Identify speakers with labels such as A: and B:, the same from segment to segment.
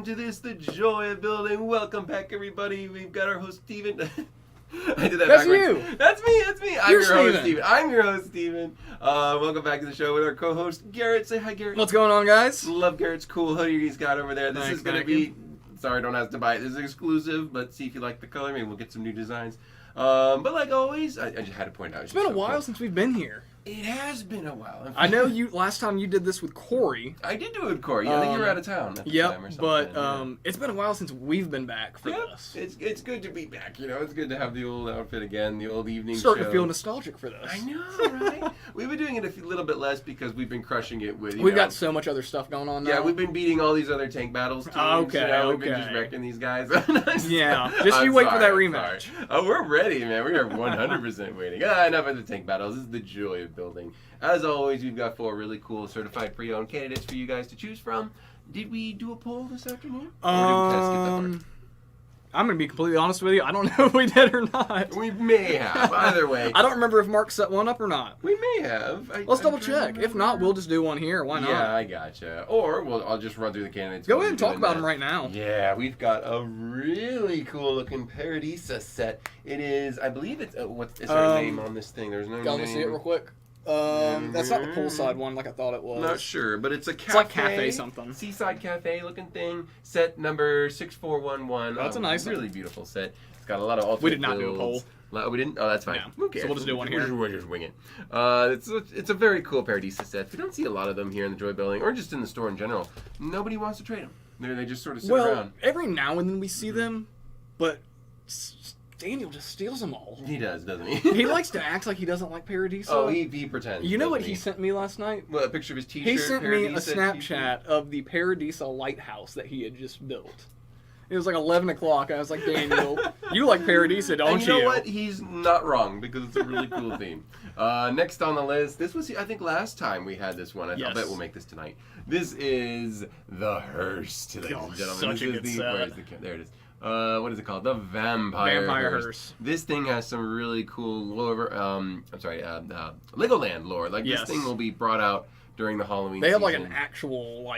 A: to this, The Joy of Building. Welcome back, everybody. We've got our host, Steven. I did that
B: That's
A: backwards.
B: you.
A: That's me. I'm
B: You're
A: your host,
B: Steven.
A: Steven. I'm your host, Steven. Welcome back to the show with our co-host, Garrett. Say hi, Garrett.
B: What's going on, guys?
A: Love Garrett's cool hoodie he's got over there. This
B: Thanks,
A: is going to
B: thank
A: be...
B: you.
A: Sorry, don't have to buy it. This is exclusive, but see if you like the color. Maybe we'll get some new designs. But like always, I just had to point out.
B: It's been a while since we've been here.
A: It has been a while.
B: I know you. Last time you did this with Corey.
A: I did do it with Corey. I think you were out of town at the time or something.
B: But it's been a while since we've been back for this.
A: It's good to be back. You know, it's good to have the old outfit again, the old evening
B: Starting
A: show.
B: to feel nostalgic for this.
A: I know, right? We've been doing it a little bit less because we've been crushing it with.
B: We've got so much other stuff going on now.
A: Yeah, we've been beating all these other tank battles. Teams,
B: Okay,
A: We've been just wrecking these guys.
B: Yeah, just you wait for that rematch.
A: Oh, we're ready, man. We are 100% waiting. Enough of the tank battles. This is the joy of building. As always, we've got 4 really cool certified pre-owned candidates for you guys to choose from. Did we do a poll this afternoon? Or did we kind of skip that part?
B: I'm going to be completely honest with you. I don't know if we did or not.
A: We may have. Either way.
B: I don't remember if Mark set one up or not.
A: We may have.
B: Let's double check. If not, we'll just do one here. Why not?
A: Yeah, I gotcha. Or I'll just run through the candidates.
B: Go ahead and talk about them right now.
A: Yeah, we've got a really cool looking Paradisa set. It is, I believe it's, what's our name on this thing? There's no name.
B: Let me see it real quick. That's not the poolside one like I thought it was.
A: Not sure, but it's a cafe.
B: It's like cafe something.
A: Seaside cafe looking thing. Set number 6411.
B: That's a nice one.
A: Really beautiful set. It's got a lot of alternate
B: We did not do a
A: builds.
B: poll.
A: We didn't? Oh, that's fine.
B: No.
A: Okay.
B: So we'll just do one here.
A: We'll just wing it. It's a very cool Paradisa set. We don't see a lot of them here in the Joy Building, or just in the store in general. Nobody wants to trade them. They just sort of sit around.
B: Every now and then we see them, but Daniel just steals them all.
A: He does, doesn't he?
B: He likes to act like he doesn't like Paradisa.
A: Oh, he pretends.
B: You know what he sent me last night?
A: Well, a picture of his t-shirt.
B: He sent me a
A: Paradisa
B: Snapchat of the Paradisa lighthouse that he had just built. It was like 11 o'clock. I was like, Daniel, you like Paradisa, don't you?
A: You know what? He's not wrong because it's a really cool theme. Next on the list, this was, I think, last time we had this one. I bet we'll make this tonight. This is the Hearse, ladies and gentlemen.
B: Such a good set.
A: There it is. What is it called? The Vampire Hearse. This thing has some really cool Legoland lore. Like this thing will be brought out during the Halloween season.
B: They have like an actual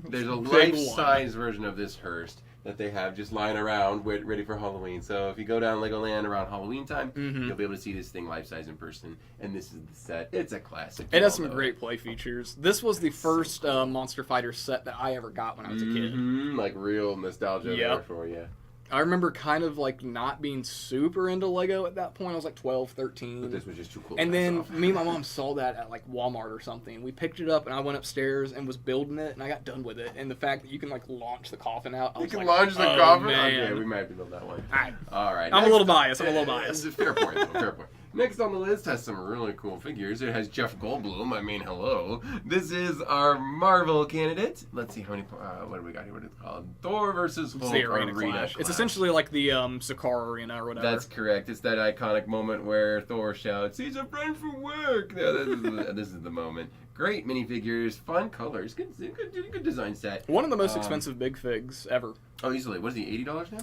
A: There's a life-size version of this hearse that they have just lying around ready for Halloween. So if you go down Legoland around Halloween time, you'll be able to see this thing life-size in person. And this is the set. It's a classic.
B: It has some great play features. This was the first Monster Fighter set that I ever got when I was a kid.
A: Like real nostalgia there for you.
B: I remember kind of like not being super into Lego at that point. I was like 12, 13.
A: But this was just too cool.
B: And then me and my mom saw that at like Walmart or something. We picked it up and I went upstairs and was building it and I got done with it. And the fact that you can like launch the coffin out.
A: You can launch the coffin?
B: Man.
A: Okay, we might have to build that one. All right.
B: I'm a little biased.
A: Fair point. Fair point. Next on the list has some really cool figures. It has Jeff Goldblum. I mean, hello. This is our Marvel candidate. Let's see how many. What do we got here? What is it called? Thor versus Hulk
B: Arena Clash. It's essentially like the Sakaar Arena or whatever.
A: That's correct. It's that iconic moment where Thor shouts, "He's a friend from work." Yeah, this is the moment. Great minifigures, fun colors, good design set.
B: One of the most expensive big figs ever.
A: Oh, easily. What is he? $80 now?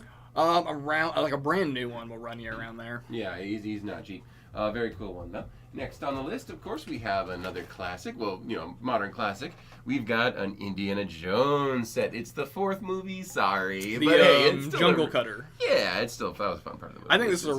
B: Around like a brand new one will run you around there.
A: Yeah, he's not cheap. Very cool one though. Next on the list, of course, we have another classic. Well, modern classic. We've got an Indiana Jones set. It's the 4th movie. Sorry, but hey, it's still
B: Jungle Cutter.
A: Yeah, that was a fun part of the movie.
B: I think this is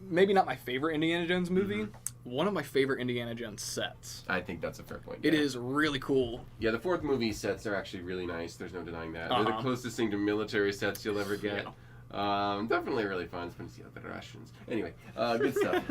B: maybe not my favorite Indiana Jones movie. One of my favorite Indiana Jones sets.
A: I think that's a fair point.
B: It is really cool.
A: Yeah, the 4th movie sets are actually really nice. There's no denying that. They're the closest thing to military sets you'll ever get. Yeah. Definitely really fun. It's fun to see other Russians. Anyway, good stuff.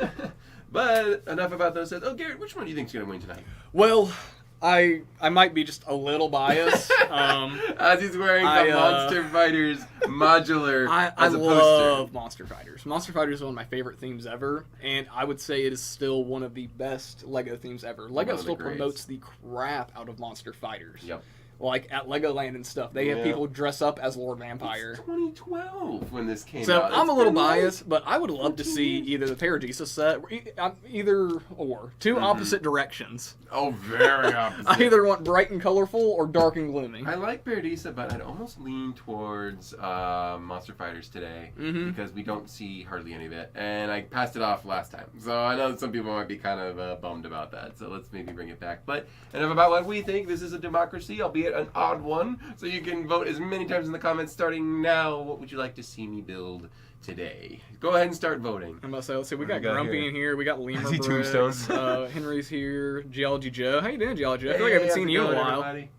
A: But enough about those sets. Oh, Garrett, which one do you think is going to win tonight?
B: Well, I might be just a little biased.
A: As he's wearing the Monster Fighters modular as a poster.
B: I love Monster Fighters. Monster Fighters is one of my favorite themes ever, and I would say it is still one of the best Lego themes ever. Lego still promotes the crap out of Monster Fighters.
A: Yep.
B: Like at Legoland and stuff, they have people dress up as Lord Vampire.
A: It's 2012 when this came out.
B: So I'm a little biased, but I would love to see either the Paradisa set, either or, two opposite directions.
A: Oh, very opposite.
B: I either want bright and colorful or dark and gloomy.
A: I like Paradisa, but I'd almost lean towards Monster Fighters today because we don't see hardly any of it, and I passed it off last time. So I know that some people might be kind of bummed about that. So let's maybe bring it back. But enough about what we think. This is a democracy, albeit get an odd one. So you can vote as many times in the comments starting now. What would you like to see me build today? Go ahead and start voting.
B: I'm about to say, let's see, we got Grumpy in here, we got Lemur Briggs,
A: Tombstones.
B: Henry's here, Geology Joe. How you doing, Geology Joe? I feel like I haven't seen you in a while.
A: Everybody?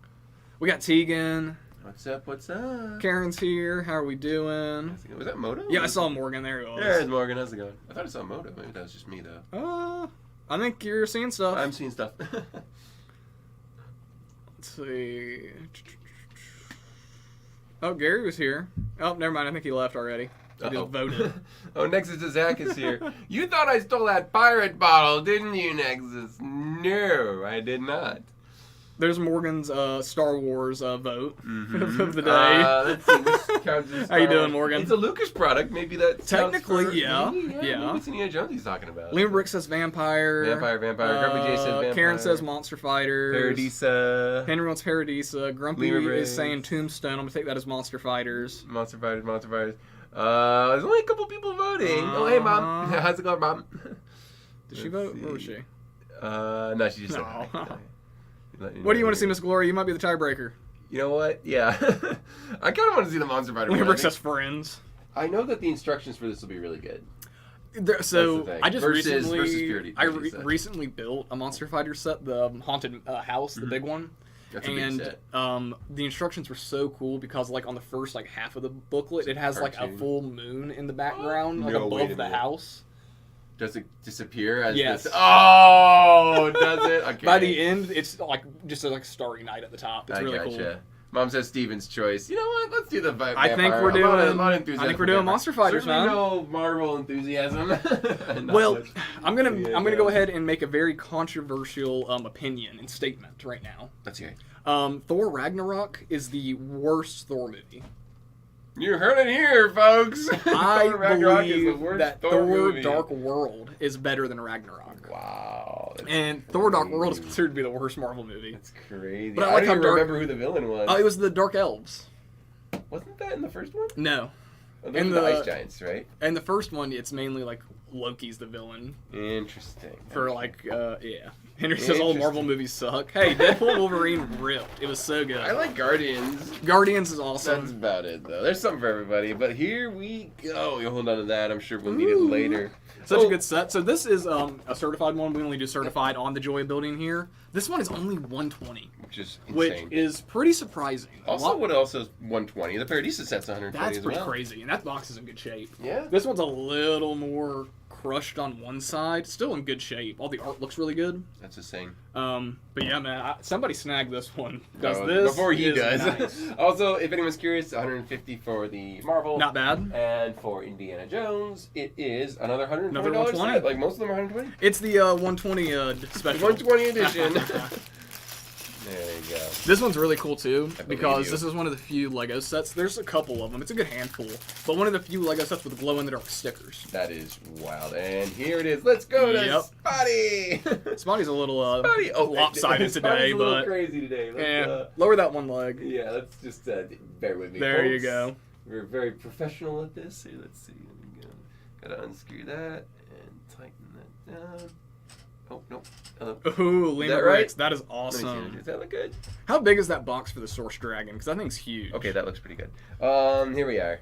B: We got Tegan.
A: What's up? What's up?
B: Karen's here. How are we doing?
A: Was that Moto?
B: Yeah, I saw Morgan. There he was.
A: There's Morgan. How's it going? I thought I saw Moto. Maybe that was just me, though.
B: I think you're seeing stuff.
A: I'm seeing stuff.
B: Let's see. Oh, Gary was here. Oh, never mind. I think he left already. I just voted.
A: Oh, Nexus to Zach is here. You thought I stole that pirate bottle, didn't you, Nexus? No, I did not.
B: There's Morgan's Star Wars vote of the day.
A: Let's see, which counts as
B: How you doing, Morgan?
A: It's a Lucas product. Maybe that
B: technically,
A: yeah. Maybe it's Indiana Jones he's talking about.
B: Liam Brick says vampire.
A: Vampire. Grumpy J says vampire.
B: Karen says monster fighters.
A: Paradisa.
B: Henry wants Paradisa. Grumpy is saying Tombstone. I'm gonna take that as monster fighters.
A: Monster fighters. There's only a couple people voting. Oh, hey, Mom. How's it going, Mom?
B: Did she vote? Where was she?
A: No, she just said hi.
B: What do you want to see, Miss Gloria? You might be the tiebreaker.
A: You know what? Yeah. I kind of want to see the Monster Fighter.
B: Liam Brick says friends.
A: I know that the instructions for this will be really good.
B: So I just
A: recently
B: recently built a Monster Fighter set, the haunted house, the big one.
A: That's a big set.
B: The instructions were so cool because like on the first like half of the booklet, it has like a full moon in the background, like above the house.
A: Does it disappear as
B: yes.
A: this? Oh, does it? Okay.
B: By the end, it's like just like Starry Night at the top. It's really cool.
A: Mom says Steven's choice. You know what? Let's do the vampire.
B: I think we're doing Monster Fighters, man.
A: No Marvel enthusiasm.
B: Well, I'm gonna go ahead and make a very controversial opinion and statement right now.
A: Let's hear it.
B: Thor Ragnarok is the worst Thor movie.
A: You heard it here, folks.
B: I believe that Thor Dark World is better than Ragnarok.
A: Wow.
B: And Thor Dark World is considered to be the worst Marvel movie.
A: That's crazy.
B: But
A: I don't even remember who the villain was.
B: Oh, it was the Dark Elves.
A: Wasn't that in the first one?
B: No.
A: Oh, those are the Ice Giants, right?
B: And the first one, it's mainly like Loki's the villain.
A: Interesting.
B: For like, yeah. Henry says all Marvel movies suck. Hey, Deadpool Wolverine ripped. It was so good.
A: I like Guardians.
B: Guardians is awesome.
A: That's about it, though. There's something for everybody. But here we go. You'll hold on to that. I'm sure we'll need it later.
B: Such a good set. So this is a certified one. We only do certified on the Joy building here. This one is only 120.
A: Which is insane.
B: Which is pretty surprising.
A: Also, what else is 120? The Paradisa set's 120
B: That's
A: as well.
B: pretty crazy. And that box is in good shape.
A: Yeah.
B: This one's a little more crushed on one side. Still in good shape. All the art looks really good.
A: That's a saying.
B: But yeah, man, somebody snagged this one. This
A: before he does.
B: Nice.
A: Also, if anyone's curious, 150 for the Marvel.
B: Not bad.
A: And for Indiana Jones, it is another $120.
B: Another 120.
A: Set. Like most of them are 120.
B: It's the 120 special.
A: 120 edition. There you go.
B: This one's really cool too because this is one of the few Lego sets. There's a couple of them. It's a good handful, but one of the few Lego sets with glow-in-the-dark stickers.
A: That is wild. And here it is. Let's go to Spotty.
B: Spotty's a little lopsided today,
A: a little crazy today.
B: Let's, lower that one leg.
A: Yeah, let's just bear with me.
B: There
A: folks.
B: you go.
A: We're very professional at this. Here, let's see. Gotta unscrew that and tighten that down. Oh, no.
B: Ooh, Lima Bricks. That is awesome.
A: Does that look good?
B: How big is that box for the Source Dragon? Because that thing's huge.
A: Okay, that looks pretty good. Here we are.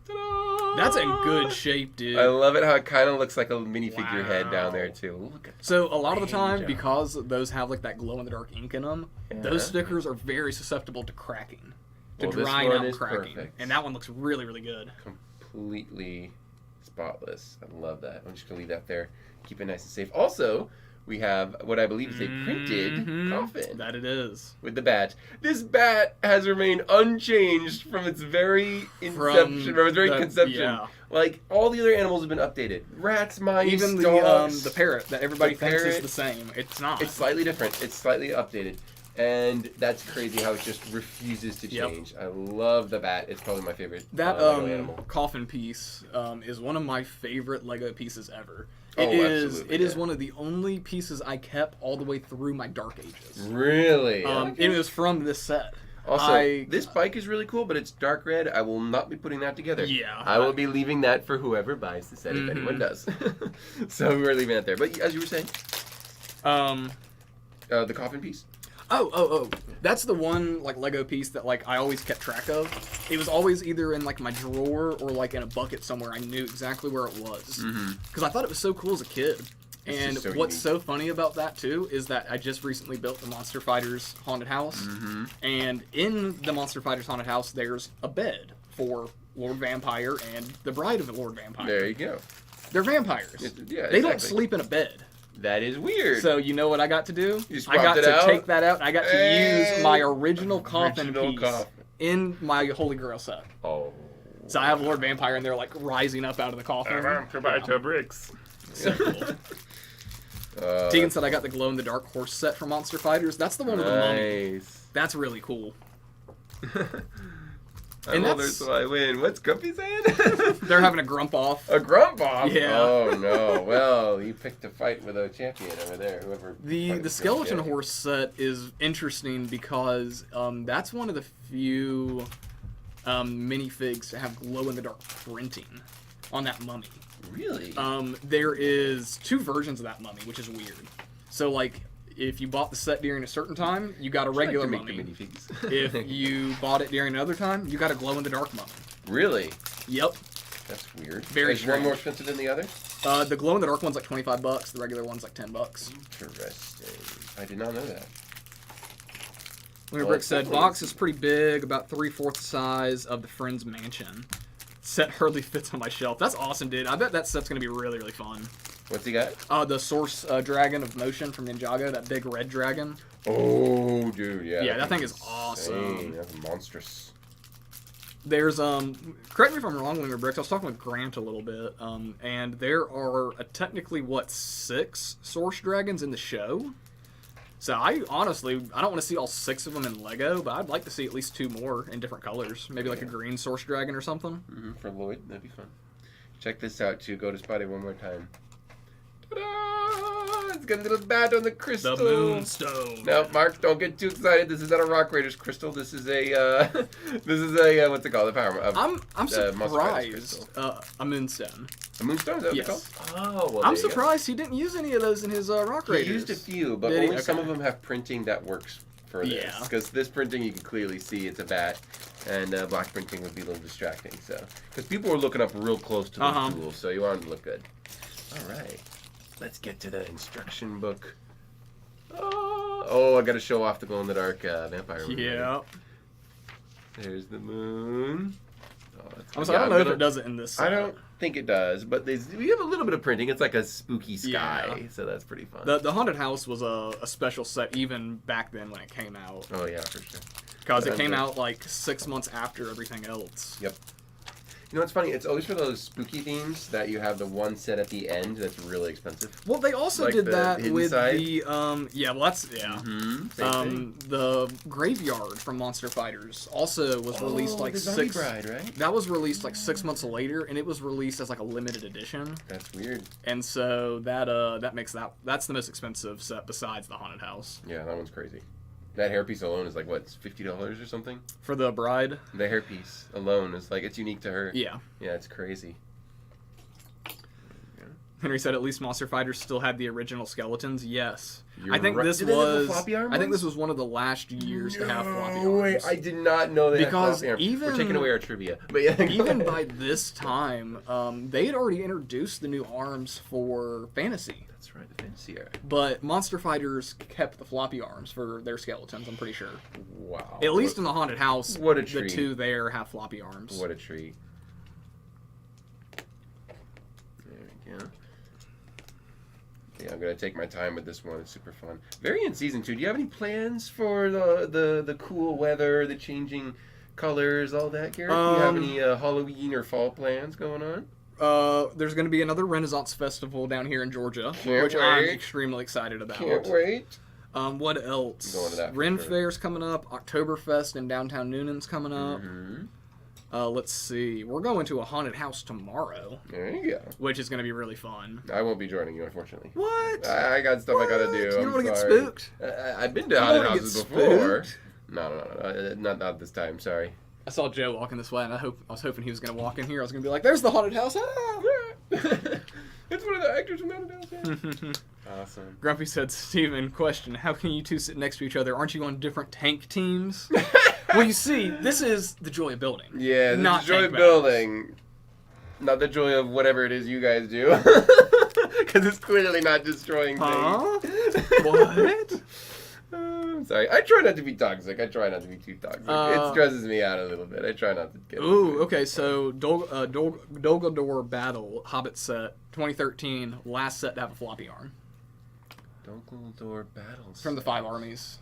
A: Ta-da!
B: That's in good shape, dude.
A: I love it how it kind of looks like a minifigure head down there, too. Look at
B: so a lot of the time, because those have like that glow-in-the-dark ink in them, those stickers are very susceptible to cracking. To drying out and cracking. Perfect. And that one looks really, really good.
A: Completely spotless. I love that. I'm just going to leave that there. Keep it nice and safe. Also, we have what I believe is a printed coffin.
B: That it is.
A: With the bat. This bat has remained unchanged from its very inception, from its very conception.
B: Yeah.
A: Like, all the other animals have been updated. Rats, mice,
B: even
A: dogs.
B: The parrot that everybody thinks is the same. It's not.
A: It's slightly different. It's slightly updated. And that's crazy how it just refuses to change. I love the bat. It's probably my favorite Lego animal.
B: Coffin piece is one of my favorite Lego pieces ever.
A: Absolutely,
B: it is one of the only pieces I kept all the way through my Dark Ages.
A: Really?
B: It was from this set.
A: Also, this bike is really cool, but it's dark red. I will not be putting that together.
B: Yeah.
A: I will be leaving that for whoever buys the set, if anyone does. So we're leaving that there. But as you were saying, the coffin piece.
B: Oh. That's the one, like, Lego piece that, like, I always kept track of. It was always either in, like, my drawer or, like, in a bucket somewhere. I knew exactly where it was. Because I thought it was so cool as a kid. And
A: so
B: what's
A: unique.
B: so funny about that, too, is that I just recently built the Monster Fighters haunted house. And in the Monster Fighters haunted house, there's a bed for Lord Vampire and the bride of the Lord Vampire.
A: There you go.
B: They're vampires.
A: Yeah,
B: they don't sleep in a bed.
A: That is weird.
B: So you know what I got to do?
A: You
B: I got
A: it
B: to
A: out?
B: take that out, and I got to use my original coffin piece
A: coffin.
B: in my Holy Grail set.
A: Oh.
B: So I have Lord Vampire, and they're like rising up out of the coffin.
A: bricks.
B: So cool. Tegan said I got the glow-in-the-dark horse set from Monster Fighters. That's the one with the mummy. That's really cool.
A: I'm older, so I win. What's Grumpy saying?
B: They're having a grump off.
A: A grump off?
B: Yeah.
A: Oh, no. Well, you picked a fight with a champion over there. Whoever.
B: The skeleton horse set is interesting because that's one of the few minifigs to have glow-in-the-dark printing on that mummy.
A: Really?
B: There is 2 versions of that mummy, which is weird. So, like, if you bought the set during a certain time, you got a regular mummy. If you bought it during another time, you got a glow-in-the-dark mummy.
A: Really?
B: Yep.
A: That's weird.
B: Very
A: Is one more expensive than the other?
B: The glow-in-the-dark one's like $25. The regular one's like $10.
A: Interesting. I did not know that.
B: Winter Brick said, box is pretty big, about 3/4 the size of the Friend's mansion. Set hardly fits on my shelf. That's awesome, dude. I bet that set's going to be really, really fun.
A: What's he got?
B: The Source Dragon of Motion from Ninjago, that big red dragon.
A: Oh, dude, yeah.
B: Yeah, that thing is awesome.
A: That's monstrous.
B: There's, correct me if I'm wrong, Winger Bricks, I was talking with Grant a little bit, and there are technically, 6 Source Dragons in the show? So I honestly don't want to see all 6 of them in Lego, but I'd like to see at least 2 more in different colors. Maybe like a green Source Dragon or something.
A: For Lloyd, that'd be fun. Check this out, too. Go to Spotty one more time. Ta-da! It's got a little bat on the crystal.
B: The Moonstone.
A: No, Mark, don't get too excited. This is not a Rock Raiders crystal. This is a, what's it called? The power.
B: I'm surprised. A Moonstone.
A: A Moonstone? Is that what
B: Yes.
A: it's called? Oh, well,
B: I'm surprised he didn't use any of those in his Rock Raiders.
A: He used a few, but only some of them have printing that works for this.
B: Yeah.
A: Because this printing, you can clearly see it's a bat, and black printing would be a little distracting. So, because people were looking up real close to the tools, so you want them to look good. All right. Let's get to the instruction book. Oh, I got to show off the glow-in-the-dark vampire.
B: Yeah.
A: There's the moon.
B: I don't know if it does it in this set.
A: I don't think it does, but we have a little bit of printing. It's like a spooky sky, so that's pretty fun.
B: The haunted house was a special set even back then when it came out.
A: Oh yeah, for sure.
B: Because it came out like 6 months after everything else.
A: Yep. You know what's funny? It's always for those spooky themes that you have the one set at the end that's really expensive.
B: Well, they also did that with the the graveyard from Monster Fighters also was released like
A: the Bride, right?
B: That was released like 6 months later, and it was released as like a limited edition.
A: That's weird.
B: And so that makes that's the most expensive set besides the haunted house.
A: Yeah, that one's crazy. That hairpiece alone is like, what, $50 or something?
B: For the bride?
A: The hairpiece alone is like, it's unique to her.
B: Yeah.
A: Yeah, it's crazy.
B: Henry said at least Monster Fighters still had the original skeletons. Yes.
A: I think this
B: was one of the last years to have floppy arms.
A: Wait, I did not know they had floppy arms.
B: Even,
A: we're taking away our trivia. But yeah,
B: even by this time, they had already introduced the new arms for Fantasy.
A: That's right, the Fantasy era.
B: But Monster Fighters kept the floppy arms for their skeletons, I'm pretty sure.
A: Wow.
B: At least in the haunted house,
A: what a treat.
B: The 2 there have floppy arms.
A: What a treat. There we go. Yeah, I'm gonna take my time with this one. It's super fun. Variant Season 2. Do you have any plans for the cool weather, the changing colors, all that, Garrett? Do you have any Halloween or fall plans going on?
B: There's going to be another Renaissance Festival down here in Georgia, which I'm extremely excited about.
A: Can't wait.
B: What else?
A: Going to that
B: Ren Fair's coming up. Oktoberfest in downtown Noonan's coming up.
A: Mm-hmm.
B: Let's see. We're going to a haunted house tomorrow.
A: There you go.
B: Which is going to be really fun.
A: I won't be joining you, unfortunately.
B: What?
A: I got stuff I got to do.
B: You don't want to get
A: sorry.
B: spooked?
A: I've been to haunted houses before. No. Not this time. Sorry.
B: I saw Joe walking this way, and I was hoping he was going to walk in here. I was going to be like, "There's the haunted house!" Ah!
A: It's one of the actors from haunted house. Awesome.
B: Grumpy said, Steven, question, how can you two sit next to each other? Aren't you on different tank teams? Well, you see, this is the joy of building.
A: Yeah, this
B: not
A: is the joy of
B: tank battles.
A: building. Not the joy of whatever it is you guys do. Because it's clearly not destroying
B: Huh?
A: things.
B: What?
A: I'm sorry. I try not to be toxic. I try not to be too toxic. It stresses me out a little bit. I try not to get...
B: Ooh, okay, so Dolgador Battle, Hobbit set, 2013, last set to have a floppy arm.
A: Dolgador Battles.
B: From the 5 armies.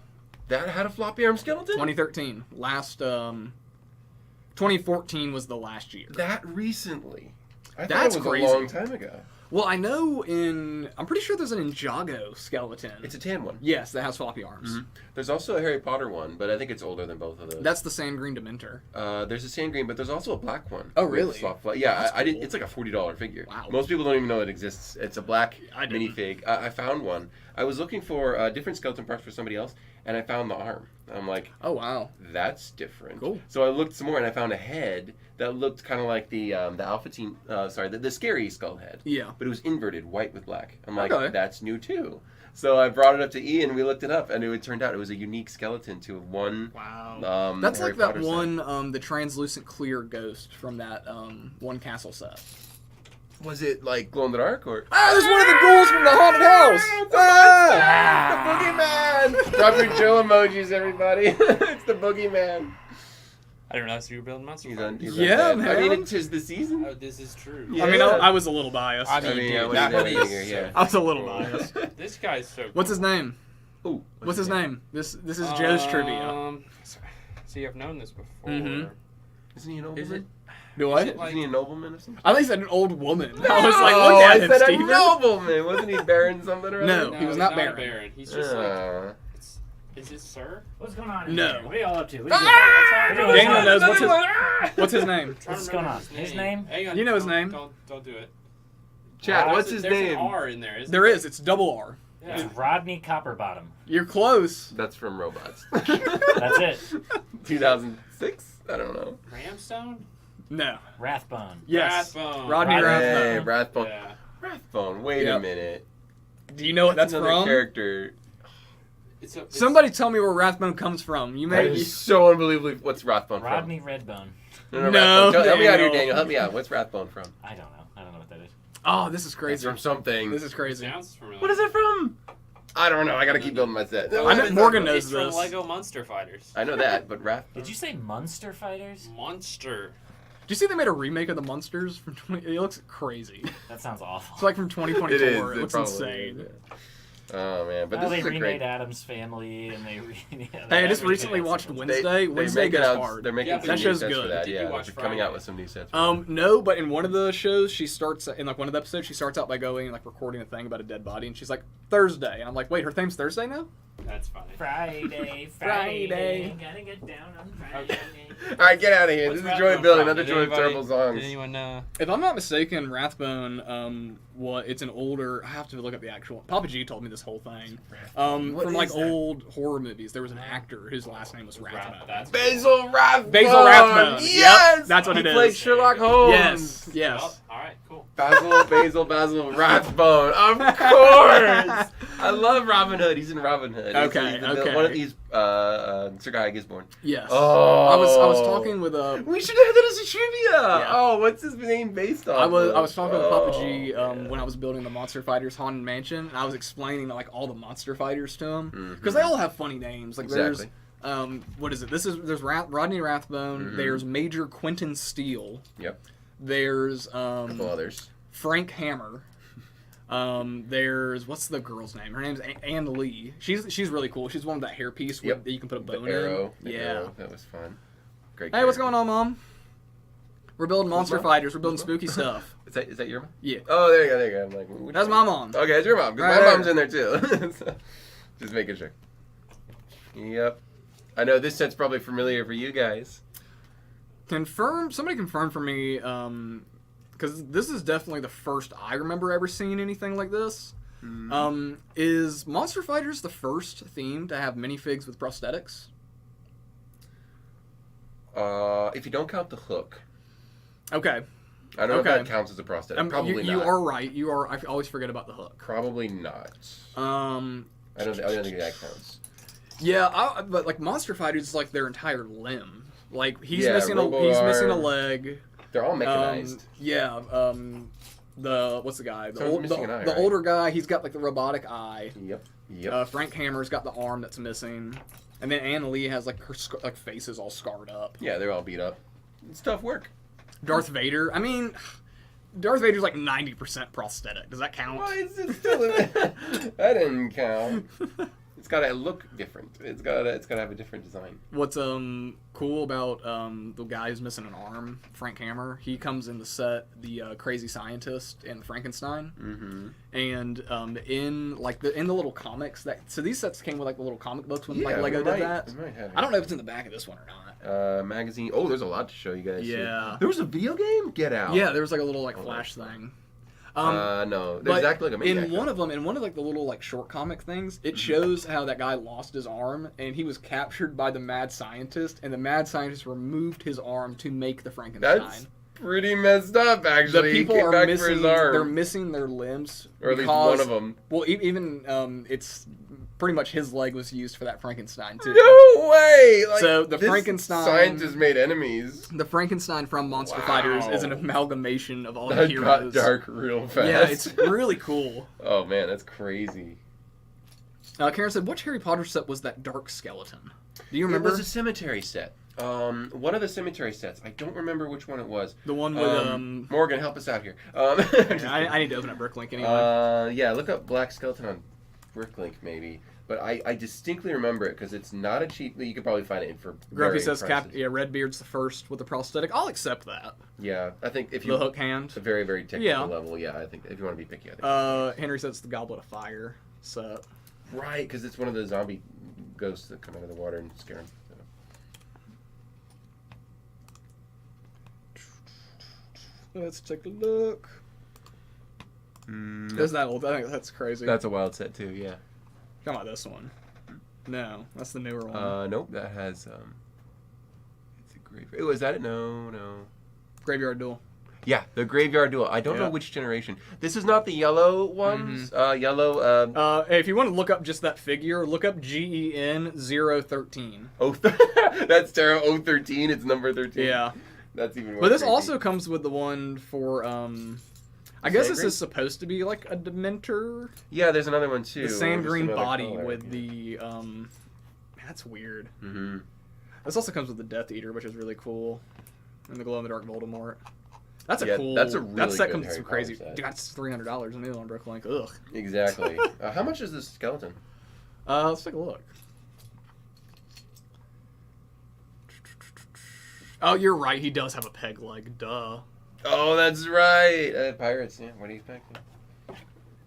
A: That had a floppy arm skeleton?
B: 2013. Last, 2014 was the last year.
A: That recently. I
B: That's
A: thought it was
B: crazy.
A: a long time ago.
B: Well, I know I'm pretty sure there's an Ninjago skeleton.
A: It's a tan one.
B: Yes, that has floppy arms.
A: Mm-hmm. There's also a Harry Potter one, but I think it's older than both of those.
B: That's the sand green Dementor.
A: There's a sand green, but there's also a black one.
B: Oh, really?
A: Yeah, I did.
B: Cool.
A: It's like a $40 figure.
B: Wow.
A: Most people don't even know it exists. It's a black
B: I didn't.
A: minifig. I found one. I was looking for different skeleton parts for somebody else, and I found the arm. I'm like,
B: Oh, wow.
A: that's different.
B: Cool.
A: So I looked some more, and I found a head that looked kind of like the Alpha Team. The scary skull head.
B: Yeah.
A: But it was inverted, white with black. I'm like,
B: Okay.
A: that's new too. So I brought it up to Ian, we looked it up, and it turned out it was a unique skeleton to one.
B: Wow. That's
A: Harry
B: like that
A: Potter set.
B: one, the translucent clear ghost from that one castle set.
A: Was it like glow in the dark or?
B: Ah, there's one of the ghouls from the haunted house!
A: The boogeyman! Drop your Joe emojis, everybody. It's the boogeyman.
C: I didn't realize you were building monster
A: He's
C: fighters.
A: on. He's
B: Yeah,
A: on that. I mean,
B: man.
A: it's just the season.
C: Oh, this is true.
A: Yeah.
B: I mean, I was a little biased.
C: I
A: I
C: mean,
A: mean,
C: dude,
A: yeah, what
C: that
A: do you
C: hoodie
A: think
C: is
A: here?
C: so
A: Yeah.
B: I was a little biased.
C: This guy's so cool.
B: What's his name?
A: Ooh,
B: What's his name? This is Joe's trivia.
C: See, I've known this before.
B: Mhm.
A: Isn't he an nobleman?
C: Is it?
B: Do what?
C: Is it like-
A: Isn't he a nobleman or something?
B: I think he said an old woman. I was like,
A: No,
B: look at
A: I
B: him,
A: said
B: Steven.
A: a nobleman. Wasn't he Baron something or
B: No.
A: other?
B: He was not
C: he's
B: Baron.
C: a Baron. He's just like.
A: Uh,
C: Is it Sir?
D: What's going on? in
B: No.
D: here? What are y'all up to? What are you doing?
B: Daniel knows what's his,
A: Ah!
B: what's his name.
C: Trying to
D: What's
C: remember
D: going on? His name?
C: Hang on,
B: You know his
C: don't-
B: name.
C: Don't do it.
A: Chat,
D: Wow.
A: what's his
C: There's
A: name?
C: an R in there, isn't
B: There is. It's double R.
C: there? Yeah.
D: It's Rodney Copperbottom.
B: You're close.
A: That's from Robots.
D: That's it.
A: 2006? I don't know.
C: Ramstone?
B: No.
D: Rathbone.
B: Yes.
C: Rathbone.
B: Rodney
D: Rodney.
A: Hey,
B: Rathbone.
A: Rathbone.
C: Yeah.
A: Rathbone. Wait
B: Yep.
A: a minute.
B: Do you know what that's
A: another
B: from?
A: character.
C: It's
B: Somebody tell me where Rathbone comes from. You
A: That
B: may.
A: is so unbelievably. What's Rathbone from?
D: Rodney Redbone.
B: No,
A: Rathbone. Help me out here,
B: Daniel.
A: Daniel. Help me out. What's Rathbone from?
D: I don't know. I don't know what that is.
B: Oh, this is
A: It's
B: crazy.
A: from something.
B: This is crazy.
C: Sounds familiar.
A: What is it from? I don't know. I gotta keep building my set.
B: I know Morgan knows
C: It's from
B: this.
C: Lego Monster Fighters.
A: I know that, but Rathbone.
D: Did you say Munster Fighters?
C: Monster.
B: Did you see they made a remake of the Monsters from 20? It looks crazy.
D: That sounds awful.
B: It's like from 2024.
A: It is.
B: It looks
A: probably
B: insane.
A: is, yeah. Oh man, but
D: Well,
A: this
D: they
A: is a
D: remade
A: great.
D: Adam's Family, and they.
B: Hey, I just recently watched Wednesday. Wednesday
A: making
B: goes
A: out-
B: hard.
A: They're making
C: Yeah,
A: some
C: that
A: new
B: show's
A: sets
B: good.
A: for that.
C: Did you
A: Yeah,
C: watch
A: they're coming out
C: Friday?
A: with some new sets.
B: No, but in one of the shows, she starts in like one of the episodes. She starts out by going and like recording a thing about a dead body, and she's like Thursday, and I'm like, wait, her theme's Thursday now?
C: That's funny.
D: Friday. Gotta get down on Friday.
A: All right, get out of here.
C: What's
A: This is
C: Rathbone
A: Joy of Building,
C: from?
A: not the
C: Did
A: Joy of
C: anybody-
A: Terrible Songs.
C: Did anyone
B: If I'm not mistaken, Rathbone, it's an older. I have to look up the actual. Papa G told me this whole thing.
A: What
B: From like
A: is that?
B: old horror movies, there was an actor whose last name was Rathbone.
C: That's
A: Basil Rathbone.
B: Basil Rathbone.
A: Yes,
B: Yep, that's what it
A: he played
B: is.
A: Sherlock Holmes.
B: Yes, yes.
C: Well, all right, cool.
A: Basil Rathbone. Of course. I love Robin Hood. He's in Robin Hood.
B: Okay,
A: He's the-
B: okay.
A: One of these, Sir Guy Gisborne.
B: Yes.
A: Oh.
B: I was talking with
A: We should have that as a trivia.
B: Yeah.
A: Oh, what's his name based on?
B: I was talking with Papa G
A: yeah.
B: when I was building the Monster Fighters Haunted Mansion, and I was explaining like all the monster fighters to him
A: Mhm.
B: because they all have funny names. Like
A: Exactly.
B: there's what is it? There's Rodney Rathbone.
A: Mhm.
B: There's Major Quentin Steele.
A: Yep.
B: There's
A: A couple others.
B: Frank Hammer. There's what's the girl's name? Her name's Ann Lee. She's really cool. She's one with that hairpiece
A: Yep.
B: that you can put a
A: The
B: bone
A: arrow.
B: in.
A: The
B: Yeah.
A: arrow. That was fun. Great.
B: Hey, what's
A: character.
B: going on, Mom? We're building Monster
A: Mom?
B: Fighters. We're building
A: Who's mom?
B: spooky stuff.
A: Is that your mom?
B: Yeah.
A: Oh, there you go. There you go. I'm like, which
B: That's
A: one?
B: my mom.
A: Okay, it's your mom because
B: Right
A: my
B: there.
A: mom's in there too. So, just making sure. Yep. I know this set's probably familiar for you guys.
B: Somebody confirm for me, because this is definitely the first I remember ever seeing anything like this. Is Monster Fighters the first theme to have minifigs with prosthetics?
A: If you don't count the hook.
B: Okay.
A: I don't know if
B: Okay.
A: that counts as a prosthetic. Probably not.
B: You are right. You are. I always forget about the hook.
A: Probably not. I don't think that counts.
B: Yeah, but like Monster Fighters is like their entire limb. Like he's
A: Yeah,
B: missing a leg.
A: They're all mechanized.
B: What's the guy?
A: Someone's missing an eye,
B: the
A: right?
B: older guy. He's got like the robotic eye.
A: Yep.
B: Frank Hammer's got the arm that's missing, and then Anna Lee has like her face is all scarred up.
A: Yeah, they're all beat up. It's tough work.
B: Darth Vader. I mean, Darth Vader's like 90% prosthetic. Does that count?
A: Why is it still that didn't count. It's gotta look different. It's gotta have a different design.
B: What's cool about the guy who's missing an arm, Frank Hammer? He comes in the set, the crazy scientist in Frankenstein, and in the little comics so these sets came with like the little comic books when like Lego did that. I don't know if it's in the back of this one or not.
A: Magazine. Oh, there's a lot to show you guys.
B: Yeah.
A: There was a video game. Get out.
B: Yeah, there was like a little like flash thing.
A: No, there's exactly like a
B: in one of like the little like short comic things, it shows how that guy lost his arm and he was captured by the mad scientist, and the mad scientist removed his arm to make the Frankenstein.
A: That's pretty messed up, actually.
B: The people
A: He came
B: are
A: back
B: missing.
A: for his arm.
B: They're missing their limbs,
A: or at least one of them.
B: Well, even it's pretty much his leg was used for that Frankenstein too.
A: No way! Like,
B: So the
A: this
B: Frankenstein
A: scientist made enemies.
B: The Frankenstein from Monster Fighters is an amalgamation of all the
A: That
B: heroes.
A: got dark real fast.
B: Yeah, it's really cool.
A: Oh man, that's crazy.
B: Karen said, which Harry Potter set was that dark skeleton? Do you remember?
A: It was a cemetery set. One of the cemetery sets. I don't remember which one it was.
B: The one with
A: Morgan, help us out here.
B: I need to open up Bricklink anyway.
A: Yeah, look up Black Skeleton on Bricklink maybe. But I distinctly remember it because it's not a cheap. You could probably find it for
B: Grumpy
A: varying
B: says,
A: prices.
B: Redbeard's the first with the prosthetic. I'll accept that.
A: Yeah, I think if you
B: The hook hand.
A: a very very technical
B: Yeah.
A: level. Yeah, I think if you want to be picky, I think.
B: Henry says it's the Goblet of Fire set.
A: Right, because it's one of the zombie ghosts that come out of the water and scare them.
B: Let's take a look. There's that old. I think that's crazy.
A: That's a wild set too. Yeah.
B: Come on, this one. No, that's the newer one.
A: Nope. That has it's a graveyard. Oh, is that it? No.
B: Graveyard Duel.
A: Yeah, the Graveyard Duel. I don't know which generation. This is not the yellow ones. Yellow.
B: If you want to look up just that figure, look up GEN 013.
A: Oh, that's Terra 013. It's number 13.
B: Yeah.
A: That's even more
B: But this
A: creepy.
B: also comes with the one for I guess this is supposed to be like a Dementor.
A: Yeah, there's another one too.
B: The sand green
A: Just another
B: body
A: color.
B: with the that's weird.
A: Mm-hmm.
B: This also comes with the Death Eater, which is really cool, and the glow in the dark Voldemort. That's a
A: Yeah,
B: cool.
A: that's a really
B: that set
A: good
B: comes with
A: Harry
B: some
A: Potter
B: crazy.
A: set.
B: Dude, that's $300 new on Bricklink. Ugh.
A: Exactly. How much is this skeleton?
B: Let's take a look. Oh, you're right. He does have a peg leg. Duh.
A: Oh, that's right. Pirates. Yeah. What do you expect?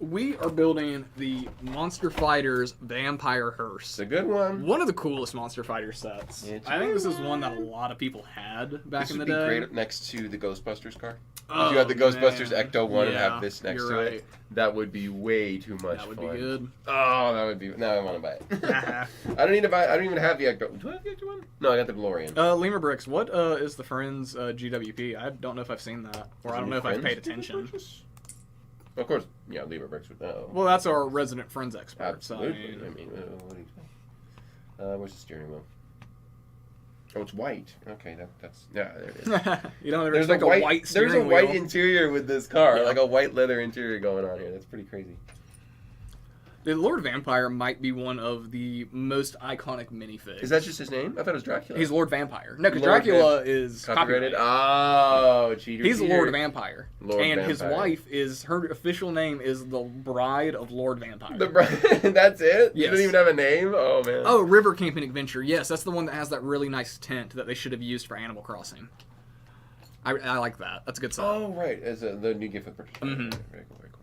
B: We are building the Monster Fighters Vampire Hearse.
A: It's a good one.
B: One of the coolest Monster Fighter sets.
A: It's
B: I think this is
A: good.
B: one that a lot of people had back
A: This
B: in the
A: would be
B: day.
A: great next to the Ghostbusters car.
B: Oh,
A: If you had the Ghostbusters
B: man.
A: Ecto 1 and
B: Yeah,
A: have this next
B: you're
A: to
B: right.
A: it, that would be way too much
B: That would
A: fun.
B: be good.
A: Oh, that would be. Now I want to buy it. I don't need to buy. I don't even have the Ecto. Do I have the Ecto 1? No, I got the DeLorean.
B: Lemur Bricks, what is the Friends GWP? I don't know if I've seen that, or I don't know if I've paid attention.
A: Of course, yeah, Lemur Bricks would know.
B: Well, that's our resident Friends expert.
A: Absolutely.
B: So,
A: I mean, what do you expect? Where's the steering wheel? Oh, it's white. Okay, that's yeah. There it is.
B: you don't ever
A: There's
B: expect a white steering
A: There's a white
B: wheel.
A: interior with this car,
B: Yeah.
A: like a white leather interior going on here. That's pretty crazy.
B: The Lord Vampire might be one of the most iconic minifigs.
A: Is that just his name? I thought it was Dracula.
B: He's Lord Vampire. No, because
A: Lord
B: Dracula is
A: copyrighted.
B: copyrighted.
A: Oh, cheater.
B: He's the
A: cheater.
B: Lord Vampire.
A: Lord
B: and his
A: Vampire.
B: wife is, her official name is the Bride of Lord Vampire.
A: That's it?
B: Yes.
A: He doesn't even have a name? Oh, man.
B: Oh, River Camping Adventure. Yes, that's the one that has that really nice tent that they should have used for Animal Crossing. I like that. That's a good song.
A: Oh, right. As the new gift with purchase.
B: Mhm.
A: Very cool, very cool.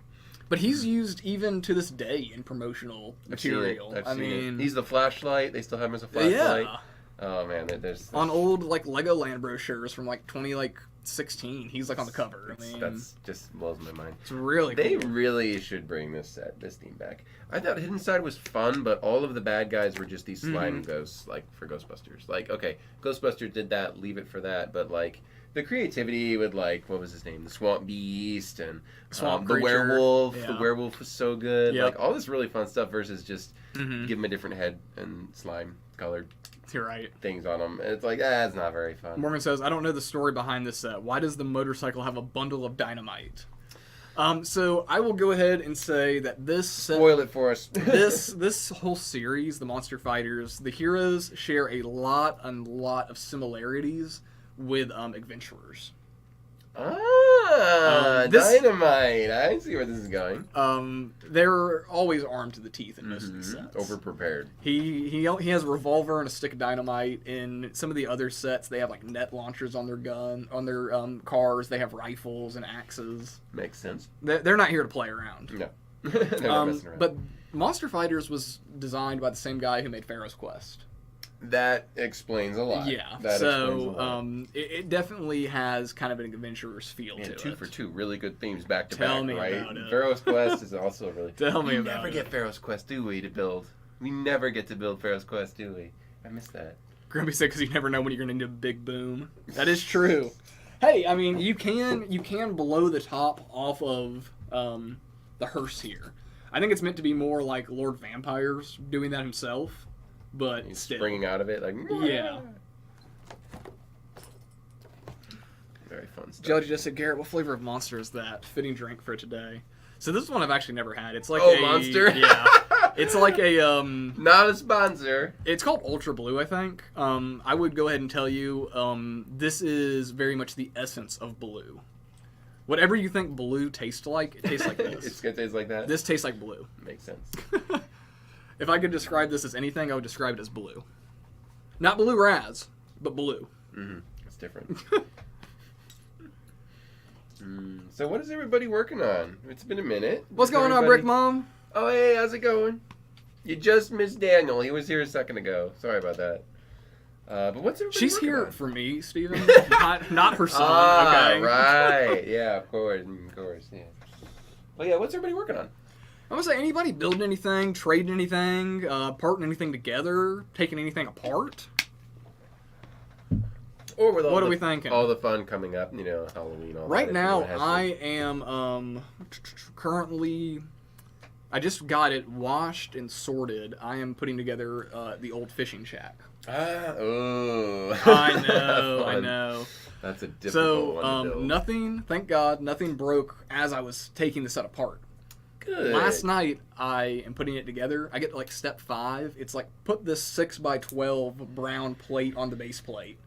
B: But he's used even to this day in promotional
A: I've seen it.
B: material.
A: I've
B: I
A: seen
B: mean,
A: it. He's the flashlight. They still have him as a flashlight.
B: yeah.
A: Oh, man. There's
B: On old like Legoland brochures from like 2016, he's like on the cover. I mean,
A: that's just blows my mind.
B: it's really
A: They
B: cool.
A: really should bring this theme back. I thought Hidden Side was fun, but all of the bad guys were just these slime ghosts, like for Ghostbusters. Like, okay, Ghostbusters did that, leave it for that, but like the creativity with like what was his name, the Swamp Beast and
B: Swamp
A: the
B: Creature.
A: werewolf.
B: Yeah.
A: The werewolf was so good.
B: Yep.
A: Like all this really fun stuff versus just
B: Mhm.
A: give him a different head and slime colored
B: You're right.
A: things on him. It's like it's not very fun.
B: Morgan says, I don't know the story behind this set. Why does the motorcycle have a bundle of dynamite? So I will go ahead and say that this set,
A: Spoil it for us.
B: this whole series, the Monster Fighters, the heroes share a lot of similarities with adventurers.
A: Dynamite. I see where this is going.
B: They're always armed to the teeth in most of the sets.
A: Overprepared.
B: He has a revolver and a stick of dynamite. In some of the other sets, they have like net launchers on their cars. They have rifles and axes.
A: Makes sense.
B: They're not here to play around.
A: No. They're not messing around.
B: But Monster Fighters was designed by the same guy who made Pharaoh's Quest.
A: That explains a lot.
B: Yeah.
A: That explains a lot.
B: So it definitely has kind of an adventurer's feel to it.
A: 2 for 2, really good themes back to
B: Tell
A: back,
B: me
A: right?
B: about it.
A: Pharaoh's Quest is also really.
B: Tell me
A: we
B: about
A: never
B: it.
A: get Pharaoh's Quest, do we, to build? We never get to build Pharaoh's Quest, do we? I missed that.
B: Grumpy said because you never know when you're going to need a big boom. That is true. Hey, I mean, you can blow the top off of the hearse here. I think it's meant to be more like Lord Vampire's doing that himself, but
A: He's
B: still.
A: springing out of it like.
B: Yeah.
A: Very fun stuff.
B: Judge just said, Garrett, what flavor of Monster is that? Fitting drink for today. So this is one I've actually never had. It's like
A: Monster?
B: Yeah. It's like a
A: Not a sponsor.
B: It's called Ultra Blue, I think. I would go ahead and tell you this is very much the essence of blue. Whatever you think blue tastes like, it tastes like this.
A: It's gonna taste like that.
B: This tastes like blue.
A: Makes sense.
B: If I could describe this as anything, I would describe it as blue. Not blue raz, but blue.
A: Mm-hmm. It's different. So what is everybody working on? It's been a minute.
B: What's going on,
A: Everybody-
B: Brick Mom?
A: Oh, hey, how's it going? You just missed Daniel. He was here a second ago. Sorry about that. But what's everybody
B: She's
A: working
B: here
A: on?
B: for me, Steven. not her son, okay?
A: Right. Yeah, of course. Yeah. Well, yeah, what's everybody working on?
B: I'm gonna say anybody building anything, trading anything, parting anything together, taking anything apart.
A: Or with all
B: What are we thinking?
A: All the fun coming up, Halloween. All
B: Right
A: that,
B: now,
A: everyone has
B: I am currently. I just got it washed and sorted. I am putting together the old fishing shack.
A: Oh.
B: I know, I
A: Fun.
B: know.
A: That's a difficult
B: So
A: one to build.
B: nothing. Thank God, nothing broke as I was taking the set apart.
A: Good.
B: Last night, I am putting it together. I get to like step 5. It's like put this 6x12 brown plate on the base plate.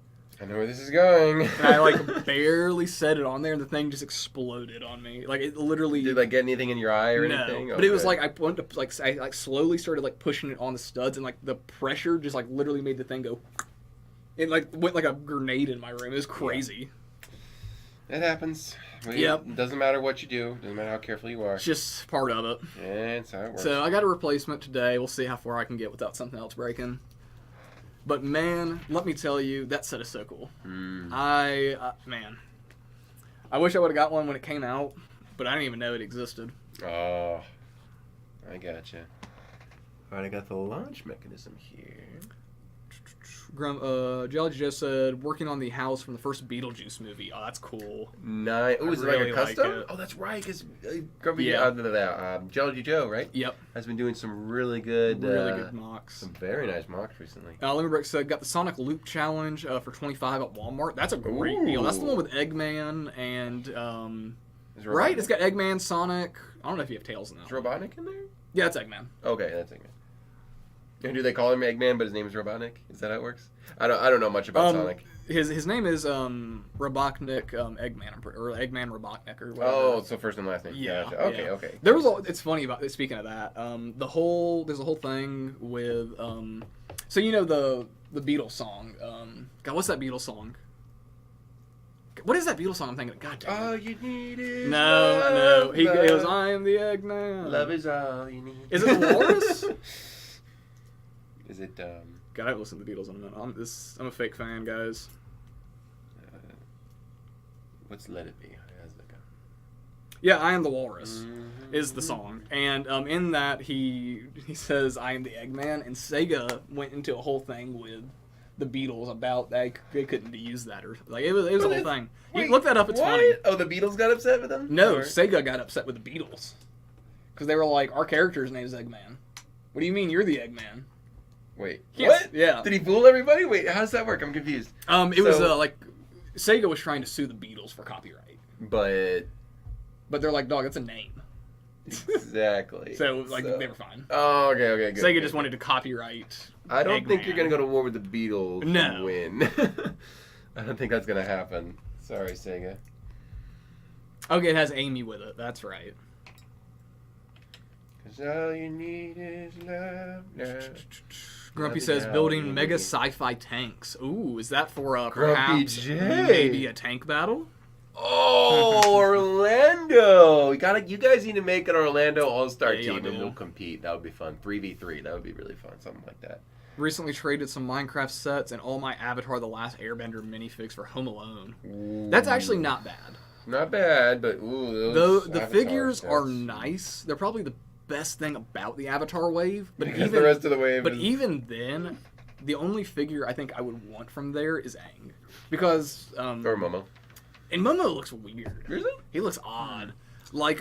A: I know where this is going.
B: And I like barely set it on there, and the thing just exploded on me. Like it literally.
A: Did like get anything in your eye or
B: no,
A: anything?
B: but it was
A: Okay.
B: like I went to I slowly started like pushing it on the studs, and like the pressure just like literally made the thing go. It like went like a grenade in my room. It was crazy.
A: It happens.
B: Yep.
A: Doesn't matter what you do. Doesn't matter how careful you are.
B: It's just part of it.
A: Yeah, that's how it works.
B: So I got a replacement today. We'll see how far I can get without something else breaking. But man, let me tell you, that set is so cool.
A: Mm.
B: Man, I wish I would have got one when it came out, but I didn't even know it existed.
A: Oh, I gotcha. All right, I got the launch mechanism here.
B: Geology just said, working on the house from the first Beetlejuice movie. Oh, that's cool.
A: Nice. Oh, is it like
B: really
A: a
B: like
A: custom?
B: it.
A: Oh, that's right. Because
B: Yeah.
A: Geology Joe, right?
B: Yep.
A: Has been doing some really good,
B: Really good mocks.
A: some very nice mocks recently.
B: Limerick said, got the Sonic Loop Challenge for $25 at Walmart. That's a great deal. That's the one with Eggman and...
A: Is
B: right? It's got Eggman, Sonic. I don't know if you have Tails in that
A: Is
B: one.
A: Robotnik in there?
B: Yeah, it's Eggman.
A: Okay, that's Eggman. And do they call him Eggman, but his name is Robotnik? Is that how it works? I don't know much about Sonic.
B: His name is Robotnik Eggman, or Eggman Robotnik, or whatever.
A: Oh, so first and last name.
B: Yeah,
A: Gotcha. Okay,
B: yeah.
A: okay.
B: There was it's funny about speaking of that. There's a whole thing with so you know the Beatles song. God, what's that Beatles song? What is that Beatles song I'm thinking of? God damn it.
A: All you need is
B: No.
A: love.
B: He goes, I am the Eggman.
A: Love is all you need.
B: Is it the Walrus?
A: Is it
B: God, I haven't listened to the Beatles in a minute. I'm a fake fan, guys.
A: what's Let It Be? How's that go?
B: Yeah, I am the Walrus
A: Mm-hmm.
B: is the song, and in that he says I am the Eggman, and Sega went into a whole thing with the Beatles about they couldn't use that or like it was a whole thing.
A: Wait,
B: You look that up. It's
A: what?
B: funny.
A: Oh, the Beatles got upset with them?
B: No,
A: Or-
B: Sega got upset with the Beatles because they were like, our character's name is Eggman. What do you mean you're the Eggman?
A: Wait,
B: Yes,
A: what?
B: yeah.
A: Did he fool everybody? Wait, how does that work? I'm confused.
B: It was like Sega was trying to sue the Beatles for copyright,
A: But
B: but they're like, dog, that's a name.
A: exactly.
B: So they were fine.
A: Oh, okay, good.
B: Sega
A: good,
B: just
A: good.
B: wanted to copyright.
A: I don't think you're
B: Eggman.
A: gonna go to war with the Beatles.
B: No.
A: And win. I don't think that's gonna happen. Sorry, Sega.
B: Okay, it has Amy with it. That's right.
A: 'Cause all you need is love now.
B: Grumpy
A: Nothing
B: says
A: else
B: building
A: you
B: mega
A: need.
B: sci-fi tanks. Ooh, is that for
A: Grumpy
B: perhaps
A: J.
B: maybe a tank battle?
A: Oh, Orlando! You guys need to make an Orlando All-Star
B: Yeah, y'all
A: team, and
B: do.
A: we'll compete. That would be fun. 3v3. That would be really fun. Something like that.
B: Recently traded some Minecraft sets and all my Avatar: The Last Airbender minifigs for Home Alone. That's actually not bad.
A: Not bad, but ooh,
B: Though
A: those
B: the
A: Avatar
B: figures
A: sets.
B: are nice. They're probably the best thing about the Avatar wave. But
A: Because the rest of the wave
B: But
A: is...
B: even then, the only figure I think I would want from there is Aang, because
A: Or Momo.
B: and Momo looks weird.
A: Really?
B: He looks odd, like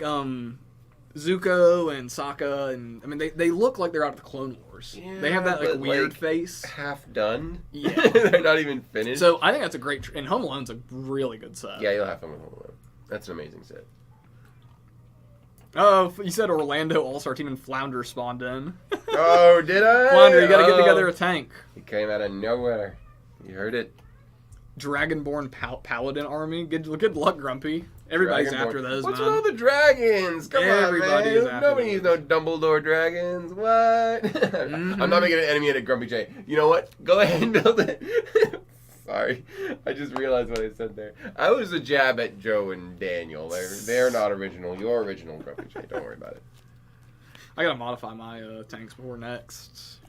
B: Zuko and Sokka, and I mean they look like they're out of the Clone Wars.
A: Yeah,
B: they have that like
A: but,
B: weird
A: like,
B: face.
A: Half done.
B: Yeah.
A: They're not even finished.
B: So I think that's a great. And Home Alone's a really good set.
A: Yeah, you'll have fun with Home Alone. That's an amazing set.
B: Oh, you said Orlando All-Star Team and Flounder spawned in.
A: Oh, did I?
B: Flounder, you gotta get
A: Oh.
B: together a tank.
A: He came out of nowhere. You heard it.
B: Dragonborn Paladin army. Good luck, Grumpy. Everybody's
A: Dragonborn.
B: after those,
A: What's
B: man.
A: with all the dragons? Come
B: Everybody
A: on,
B: is
A: man.
B: after
A: Nobody needs no Dumbledore dragons. What? I'm not making an enemy out of Grumpy J. You know what? Go ahead and build it. Sorry. I just realized what I said there. I was a jab at Joe and Daniel. They're not original. You're original, Grumpy J. Don't worry about it.
B: I gotta modify my tanks before next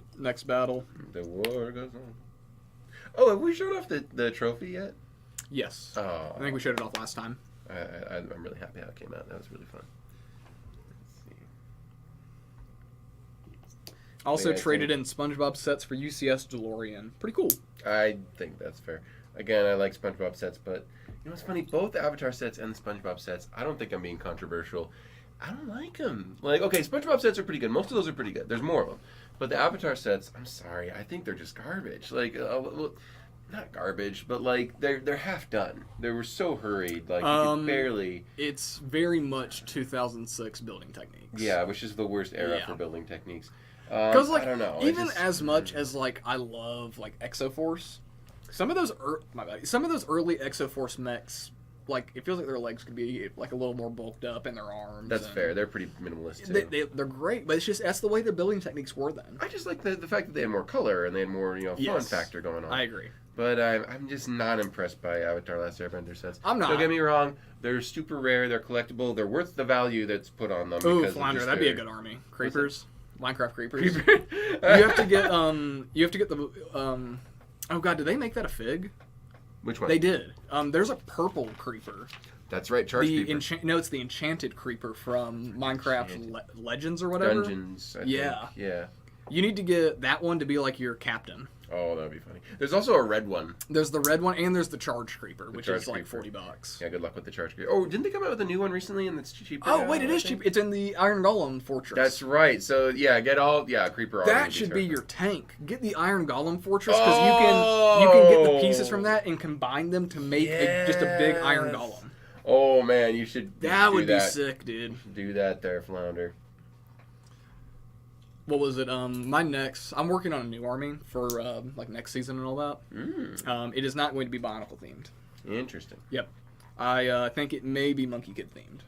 B: battle.
A: The war goes on. Oh, have we showed off the trophy yet?
B: Yes.
A: Oh.
B: I think we showed it off last time.
A: I'm really happy how it came out. That was really fun. Let's see.
B: Also
A: Yeah, I
B: traded in SpongeBob sets for UCS DeLorean. Pretty cool.
A: I think that's fair. Again, I like SpongeBob sets, but you know what's funny? Both the Avatar sets and the SpongeBob sets, I don't think I'm being controversial. I don't like them. Like, okay, SpongeBob sets are pretty good. Most of those are pretty good. There's more of them. But the Avatar sets, I'm sorry, I think they're just garbage. Like, well, not garbage, but like they're half done. They were so hurried, like you could barely.
B: It's very much 2006 building techniques.
A: Yeah, which is the worst era
B: Yeah.
A: for building techniques.
B: Because like
A: I don't know.
B: even as much as like I love like Exoforce, some of those early Exoforce mechs, like it feels like their legs could be like a little more bulked up in their arms.
A: That's
B: and
A: fair. They're pretty minimalist too.
B: They're great, but it's just that's the way the building techniques were then.
A: I just like the fact that they had more color and they had more fun
B: Yes.
A: factor going on.
B: I agree.
A: But I'm just not impressed by Avatar: Last Airbender sets.
B: I'm not.
A: Don't get me wrong; they're super rare. They're collectible. They're worth the value that's put on them.
B: Ooh,
A: because of
B: Flounder,
A: just
B: that'd be a
A: their-
B: good army. Creepers, Minecraft creepers.
A: Creeper.
B: You have to get the oh god, did they make that a fig?
A: Which one?
B: They did. There's a purple creeper.
A: That's right, Charge
B: The
A: Creeper.
B: no, it's the enchanted creeper from Minecraft Legends or whatever.
A: Dungeons. I
B: Yeah.
A: think. Yeah.
B: You need to get that one to be like your captain.
A: Oh, that'd be funny. There's also a red one.
B: There's the red one and there's the charge creeper, which
A: charge
B: is like
A: creeper.
B: $40.
A: Yeah, good luck with the Charge Creeper. Oh, didn't they come out with a new one recently and it's cheaper?
B: Oh
A: now,
B: wait, it
A: I
B: is
A: think?
B: cheap. It's in the Iron Golem Fortress.
A: That's right. So yeah, Creeper. army
B: That
A: would
B: should be
A: terrific.
B: your tank. Get the Iron Golem Fortress because you can get the pieces from that and combine them to make just a big Iron
A: Yes.
B: Golem.
A: Oh man, you should.
B: That
A: do
B: would be
A: that.
B: sick, dude.
A: Do that there, Flounder.
B: What was it? I'm working on a new army for like next season and all that. It is not going to be Bionicle themed.
A: Interesting.
B: Yep. I think it may be Monkey Kid themed.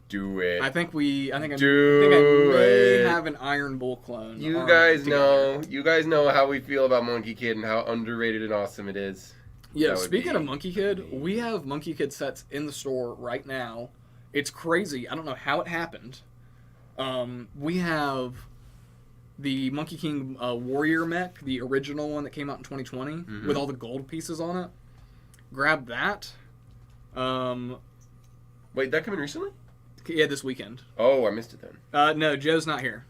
A: Do it.
B: I think I may
A: it.
B: have an Iron Bull clone.
A: You
B: army
A: guys
B: together.
A: know how we feel about Monkey Kid and how underrated and awesome it is.
B: Yeah,
A: That would
B: speaking
A: be-
B: of Monkey Kid, we have Monkey Kid sets in the store right now. It's crazy. I don't know how it happened. We have the Monkey King Warrior mech, the original one that came out in 2020, with all the gold pieces on it. Grab that.
A: Wait, that came in recently?
B: Yeah, this weekend.
A: Oh, I missed it then.
B: No, Joe's not here.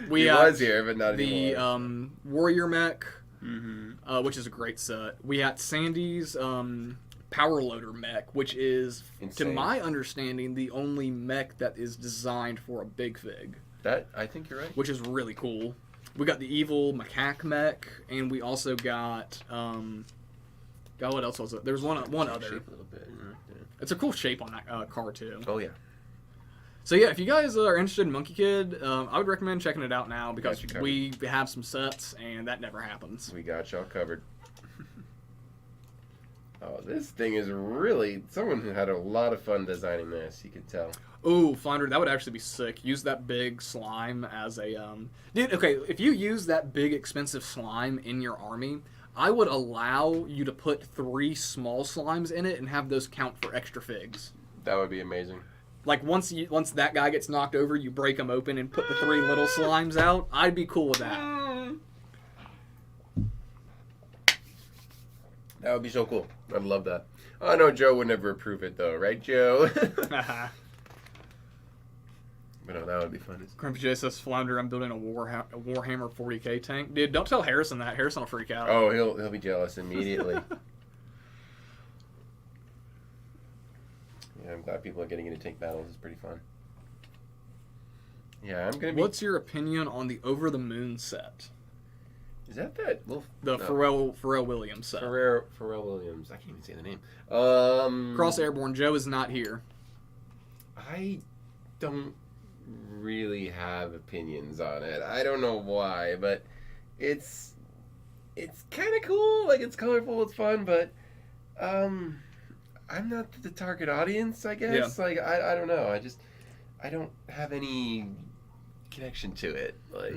B: We
A: he
B: got
A: was here, but not
B: the
A: anymore.
B: Warrior Mech,
A: Mm-hmm.
B: which is a great set. We got Sandy's Power Loader Mech, which is,
A: Insane.
B: to my understanding, the only mech that is designed for a big fig,
A: That I think you're right.
B: which is really cool. We got the Evil Macaque Mech, and we also got God, what else was it? There's one other.
A: Shape a little bit. Yeah.
B: It's a cool shape on that car too.
A: Oh yeah.
B: So yeah, if you guys are interested in Monkey Kid, I would recommend checking it out now because
A: Got you covered.
B: we have some sets and that never happens.
A: We got y'all covered. Oh, this thing is really... Someone who had a lot of fun designing this, you could tell.
B: Ooh, Flounder, that would actually be sick. Use that big slime as a... Dude, okay, if you use that big, expensive slime in your army, I would allow you to put 3 small slimes in it and have those count for extra figs.
A: That would be amazing.
B: Like, once that guy gets knocked over, you break him open and put the 3 little slimes out. I'd be cool with that.
A: That would be so cool. I'd love that. Oh, no, Joe would never approve it, though. Right, Joe? But no, that would be fun.
B: Grumpy J says, Flounder, I'm building a Warhammer 40k tank. Dude, don't tell Harrison that. Harrison will freak out.
A: Oh, he'll be jealous immediately. Yeah, I'm glad people are getting into tank battles. It's pretty fun. Yeah, I'm gonna be...
B: What's your opinion on the Over the Moon set?
A: Is that little...
B: The Pharrell Williams set.
A: Pharrell Williams. I can't even say the name.
B: Cross Airborne. Joe is not here.
A: I don't really have opinions on it. I don't know why, but it's kind of cool. Like, it's colorful, it's fun, but I'm not the target audience, I guess.
B: Yeah.
A: Like, I don't know. I don't have any connection to it. Like,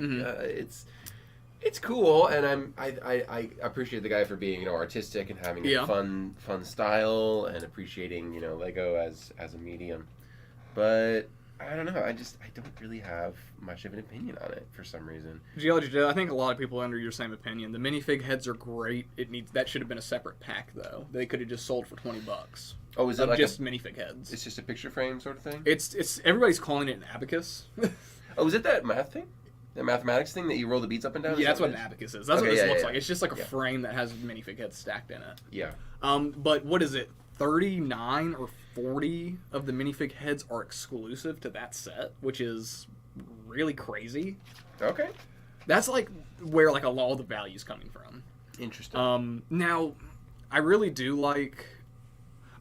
A: it's cool, and I appreciate the guy for being, artistic and having a fun style and appreciating, Lego as a medium. But I don't know. I don't really have much of an opinion on it for some reason.
B: Geology Joe, I think a lot of people are under your same opinion. The minifig heads are great. That should have been a separate pack though. They could have just sold for $20.
A: Oh, is it like
B: just minifig heads?
A: It's just a picture frame sort of thing?
B: It's everybody's calling it an abacus.
A: Oh, is it that math thing? The mathematics thing that you roll the beads up and down?
B: Yeah, that's what an abacus is. That's what this looks like.
A: Yeah.
B: It's just like a frame that has minifig heads stacked in it.
A: Yeah.
B: But what is it? 39 or 40 of the minifig heads are exclusive to that set, which is really crazy.
A: Okay.
B: That's like where like a lot of the value's coming from.
A: Interesting.
B: Now, I really do like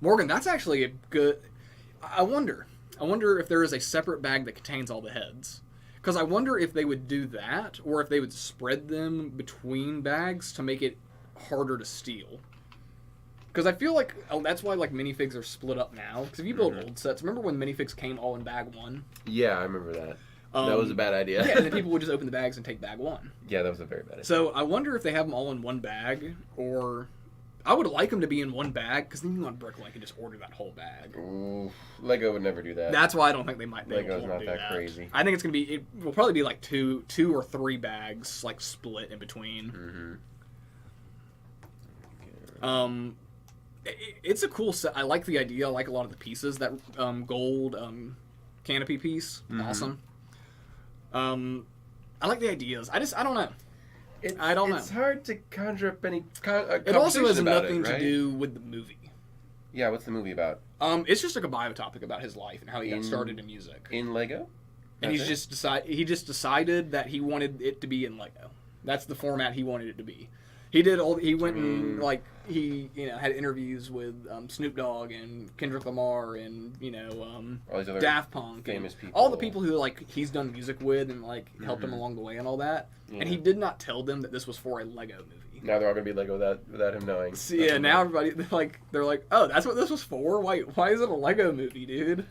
B: Morgan. That's actually a good. I wonder if there is a separate bag that contains all the heads. Because I wonder if they would do that, or if they would spread them between bags to make it harder to steal. Because I feel like that's why like minifigs are split up now. Because if you build old sets, remember when minifigs came all in bag 1?
A: Yeah, I remember that. That was a bad idea.
B: Yeah, and then people would just open the bags and take bag 1.
A: Yeah, that was a very bad idea.
B: So I wonder if they have them all in one bag, or I would like them to be in one bag, because then you want Bricklink and just order that whole bag.
A: Ooh, Lego would never do that.
B: That's why I don't think they might.
A: Lego's not that crazy.
B: I think it's gonna be. It will probably be like two or 3 bags, like split in between.
A: Mm-hmm.
B: It's a cool set. I like the idea. I like a lot of the pieces. That gold canopy piece, awesome. I like the ideas. I don't know. I don't know.
A: It's hard to conjure up any
B: It also has nothing
A: right?
B: to do with the movie.
A: Yeah, what's the movie about?
B: It's just like a biotopic about his life and how he got started in music.
A: In Lego?
B: And he just decided that he wanted it to be in Lego. That's the format he wanted it to be. He went and like he had interviews with Snoop Dogg and Kendrick Lamar and
A: all these other
B: Daft Punk,
A: famous people,
B: all the people who like he's done music with and like helped him along the way and all that. Yeah. And he did not tell them that this was for a Lego movie.
A: Now they're all gonna be Lego without him knowing.
B: So, yeah, now everybody they're like, oh, that's what this was for. Why is it a Lego movie, dude?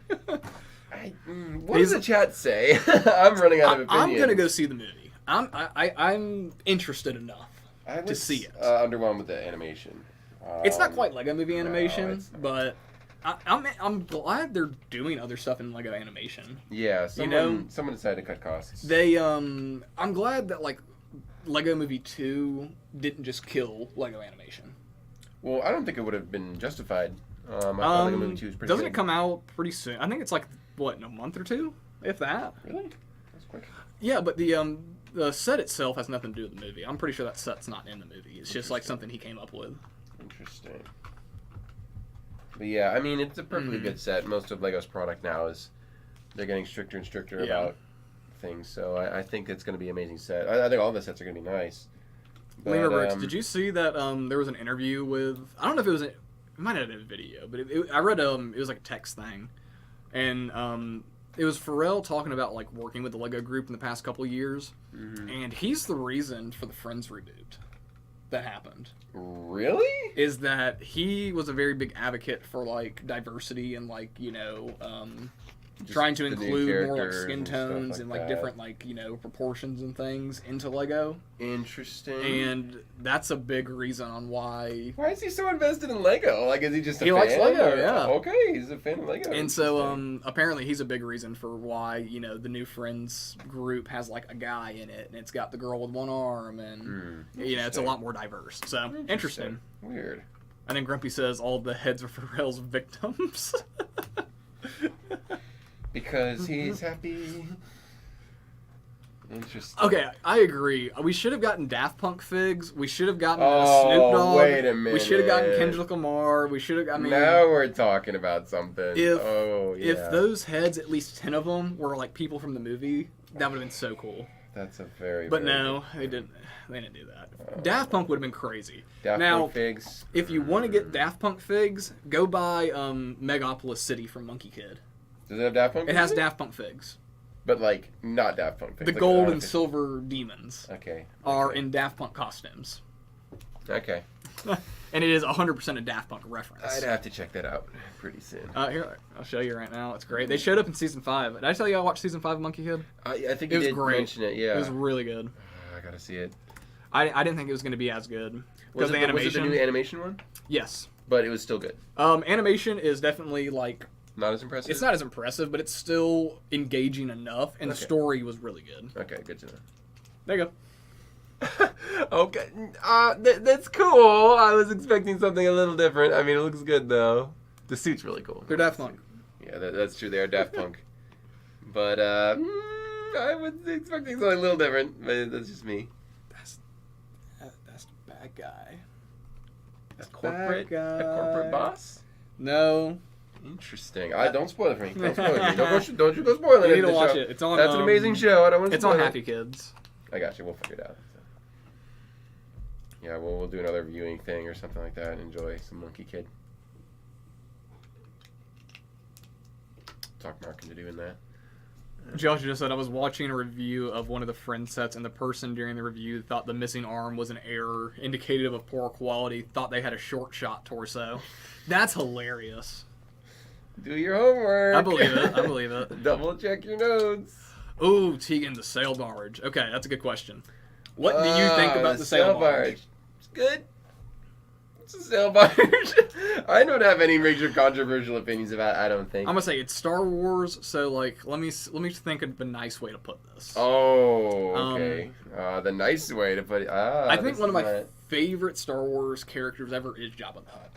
A: What does the chat say? I'm running out of opinions.
B: I'm gonna go see the movie. I'm interested enough to see it.
A: Underwhelmed with the animation.
B: It's not quite Lego movie animation, but I'm glad they're doing other stuff in Lego animation.
A: Yeah, someone decided to cut costs.
B: I'm glad that like Lego Movie 2 didn't just kill Lego animation.
A: Well, I don't think it would have been justified. I thought Lego Movie 2 was pretty
B: Doesn't
A: good.
B: it come out pretty soon? I think it's like, what, in a month or 2? If that.
A: Really? That's quick.
B: Yeah, but the set itself has nothing to do with the movie. I'm pretty sure that set's not in the movie. It's just like something he came up with.
A: Interesting. But yeah, I mean, it's a perfectly good set. Most of Lego's product now is they're getting stricter and stricter about things. So I think it's going to be an amazing set. I think all the sets are going to be nice. But,
B: Brooks, did you see that there was an interview with... I don't know if it was... It might have been a video, but I read it was like a text thing. And it was Pharrell talking about like working with the Lego group in the past couple of years. And he's the reason for the Friends reboot that happened.
A: Really?
B: Is that he was a very big advocate for like diversity and like, you know, trying to include more like skin tones and like different like, you know, proportions and things into Lego.
A: Interesting.
B: And that's a big reason on why.
A: Why is he so invested in Lego? Like, is he just a fan?
B: He likes Lego, yeah.
A: Okay, he's a fan of Lego.
B: And so apparently he's a big reason for why, you know, the new Friends group has like a guy in it and it's got the girl with one arm and you know, it's a lot more diverse. So interesting.
A: Weird.
B: And then Grumpy says all the heads are Pharrell's victims.
A: Because he's happy. Interesting.
B: Okay, I agree. We should have gotten Daft Punk figs. We should have gotten Snoop Dogg.
A: Wait a minute.
B: We should have gotten Kendrick Lamar. We should have. I mean,
A: now we're talking about something.
B: If those heads, at least 10 of them, were like people from the movie, that would have been so cool.
A: That's a very.
B: But no, they didn't. They didn't do that. Daft Punk would have been crazy.
A: Daft Punk figs.
B: If you want to get Daft Punk figs, go buy Megapolis City from Monkey Kid.
A: Does it have Daft Punk?
B: It has Daft Punk figs.
A: But like not Daft Punk figs.
B: The
A: like
B: gold and silver demons. Are in Daft Punk costumes.
A: Okay.
B: And it is 100% a Daft Punk reference.
A: I'd have to check that out pretty soon.
B: Here, I'll show you right now. It's great. They showed up in season 5. Did I tell you I watched season 5 of Monkey Kid?
A: I think you did mention it. Yeah.
B: It was really good.
A: I gotta see it.
B: I didn't think it was going to be as good because the animation.
A: Was it the new animation one?
B: Yes.
A: But it was still good.
B: Animation is definitely like.
A: Not as impressive?
B: It's not as impressive, but it's still engaging enough, and the story was really good.
A: Okay, good to know.
B: There you
A: go. Okay. That's cool. I was expecting something a little different. I mean, it looks good, though. The suit's really cool.
B: They're Daft Punk.
A: Yeah, that's true. They are Daft Punk. But I was expecting something a little different, but that's just me.
B: That's the bad guy.
A: A corporate boss?
B: No.
A: Interesting. Don't spoil it for me. Don't spoil it for me. Don't you go spoil it.
B: You need to watch it. It's on.
A: That's an amazing show. I don't want to spoil it.
B: It's on Happy Kids.
A: I got you. We'll figure it out. So. Yeah, we'll do another viewing thing or something like that and enjoy some Monkey Kid. Talk Mark into doing that.
B: Josh just said, I was watching a review of one of the Friends sets, and the person during the review thought the missing arm was an error, indicative of poor quality, thought they had a short shot torso. That's hilarious.
A: Do your homework.
B: I believe it.
A: Double check your notes.
C: Ooh, Tegan, the Sail Barge. Okay, that's a good question. What do you think about the Sail Barge?
A: It's good. It's a Sail Barge. I don't have any major controversial opinions about it, I don't think.
B: I'm gonna say it's Star Wars, so like let me think of a nice way to put this.
A: Oh, okay. The nice way to put it.
B: I think one of my favorite Star Wars characters ever is Jabba the Hutt.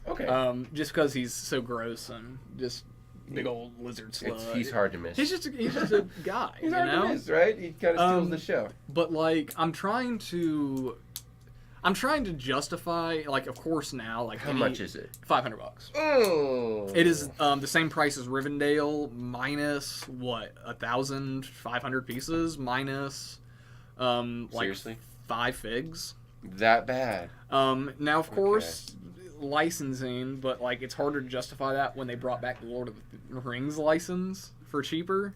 A: Okay.
B: Just because he's so gross and just big old lizard slut.
A: He's hard to miss.
B: He's just a guy.
A: He's hard to miss, right? He kind of steals the show.
B: But like, I'm trying to justify, like, of course now, like,
A: how much is it?
B: $500.
A: Oh.
B: It is the same price as Rivendell minus what 1,500 pieces minus like
A: seriously
B: 5 figs.
A: That bad?
B: Now of course. Licensing, but like it's harder to justify that when they brought back the Lord of the Rings license for cheaper.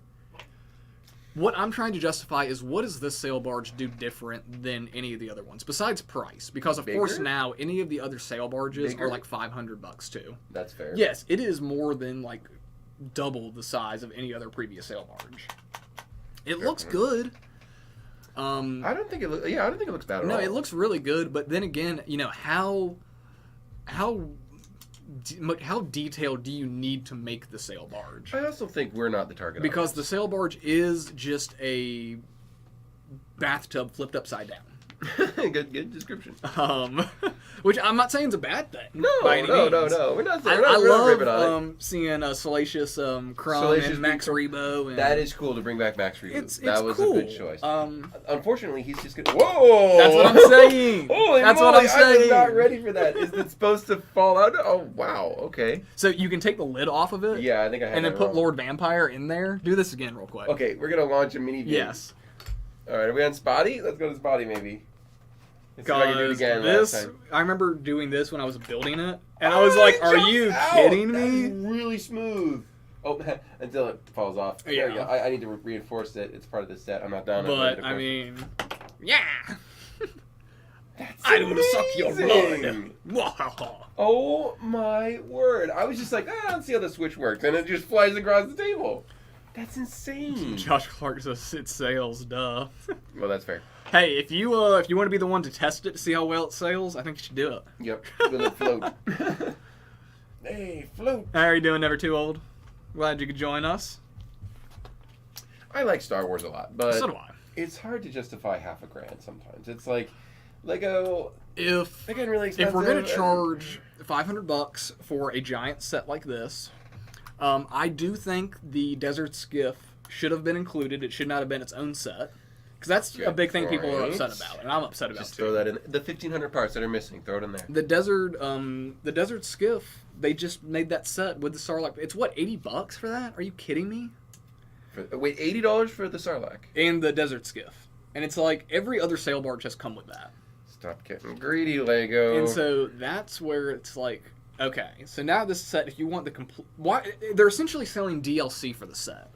B: What I'm trying to justify is what does this Sail Barge do different than any of the other ones besides price? Because of course now any of the other sail barges are like $500 too.
A: That's fair.
B: Yes, it is more than like double the size of any other previous sail barge. It looks good.
A: I don't think it looks. Yeah, I don't think it looks bad at all.
B: No, it looks really good. But then again, you know how detailed do you need to make the sail barge?
A: I also think we're not the target
B: because
A: audience.
B: the sail barge is just a bathtub flipped upside down.
A: Good description.
B: Which I'm not saying is a bad thing.
A: No. We're not saying
B: I
A: ripping on
B: love seeing Salacious Crumb and Max Rebo. And
A: that is cool to bring back Max Rebo. That was
B: cool.
A: a good choice. Unfortunately, he's just gonna. Whoa!
B: That's what I'm saying.
A: That's what I'm saying. I was not ready for that. Is it supposed to fall out? Oh wow. Okay.
B: So you can take the lid off of it.
A: Yeah, I think I had.
B: And then
A: that
B: put
A: wrong.
B: Lord Vampire in there. Do this again real quick.
A: Okay, we're gonna launch a mini.
B: Yes.
A: All right, are we on Spotty? Let's go to Spotty maybe. Let's see if I can do it again last time.
B: I remember doing this when I was building it, and I was like, "Are you kidding me?"
A: That's really smooth. Oh, until it falls off.
B: Yeah.
A: There we go. I need to reinforce it. It's part of the set. I'm not done.
B: But I mean, yeah.
A: That's
B: I want to suck your
A: amazing.
B: blood.
A: Oh my word! I was just like, let's see how the switch works, and it just flies across the table. That's insane.
B: Josh Clark says it sails, duh.
A: Well, that's fair.
B: Hey, if you want to be the one to test it to see how well it sails, I think you should do it.
A: Yep. Will it float? Hey, float.
B: How are you doing, Never Too Old? Glad you could join us.
A: I like Star Wars a lot, but
B: So do I.
A: it's hard to justify $50,000 sometimes. It's like Lego.
B: If
A: They're getting really expensive.
B: If we're gonna charge $500 for a giant set like this, I do think the Desert Skiff should have been included. It should not have been its own set, because that's a big thing people are upset about, and I'm upset about
A: Just
B: too.
A: throw that in. The 1,500 parts that are missing, throw it in there.
B: The Desert Skiff, they just made that set with the Sarlacc. It's what, $80 for that? Are you kidding me?
A: Wait, $80 for the Sarlacc?
B: And the Desert Skiff, and it's like every other sail barge has come with that.
A: Stop getting greedy, Lego.
B: And so that's where it's like, okay, so now this set, if you want the complete... They're essentially selling DLC for the set.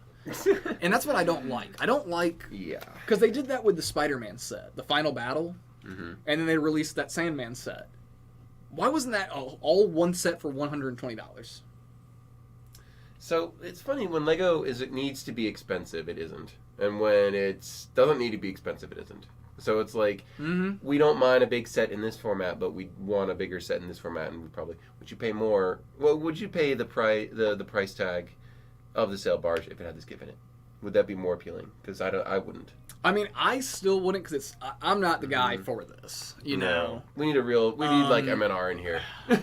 B: And that's what I don't like. I don't like...
A: Yeah.
B: Because they did that with the Spider-Man set, the Final Battle, and then they released that Sandman set. Why wasn't that all one set for $120?
A: So, it's funny, when Lego it needs to be expensive, it isn't. And when it doesn't need to be expensive, it isn't. So it's like, we don't mind a big set in this format, but we want a bigger set in this format, and would you pay more? Well, would you pay the price tag of the Sail Barge if it had this gift in it? Would that be more appealing? Because I wouldn't.
B: I mean, I still wouldn't, because I'm not the guy for this, you know.
A: We need like MNR in here.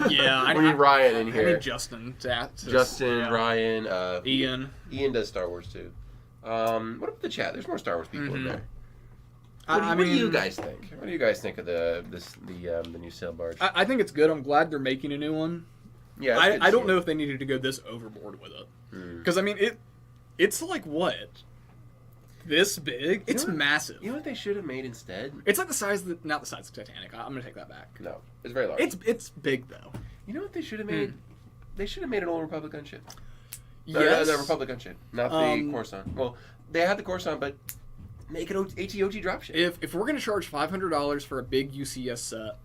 B: Yeah.
A: We need Ryan in here.
B: I need Justin
A: Justin, Ryan,
B: Ian.
A: Ian does Star Wars too. What about the chat? There's more Star Wars people in there. What do you guys think? What do you guys think of the new Sail Barge?
B: I think it's good. I'm glad they're making a new one.
A: Yeah,
B: I don't know if they needed to go this overboard with it, because I mean it's like what, this big? It's massive.
A: You know what they should have made instead?
B: It's like the size of not the size of Titanic. I'm gonna take that back.
A: No, it's very large.
B: It's big though.
A: You know what they should have made? They should have made an old Republic gunship.
B: Yes,
A: the Republic gunship, not the Coruscant. Well, they had the Coruscant, but make an ATOT dropship.
B: If we're gonna charge $500 for a big UCS set,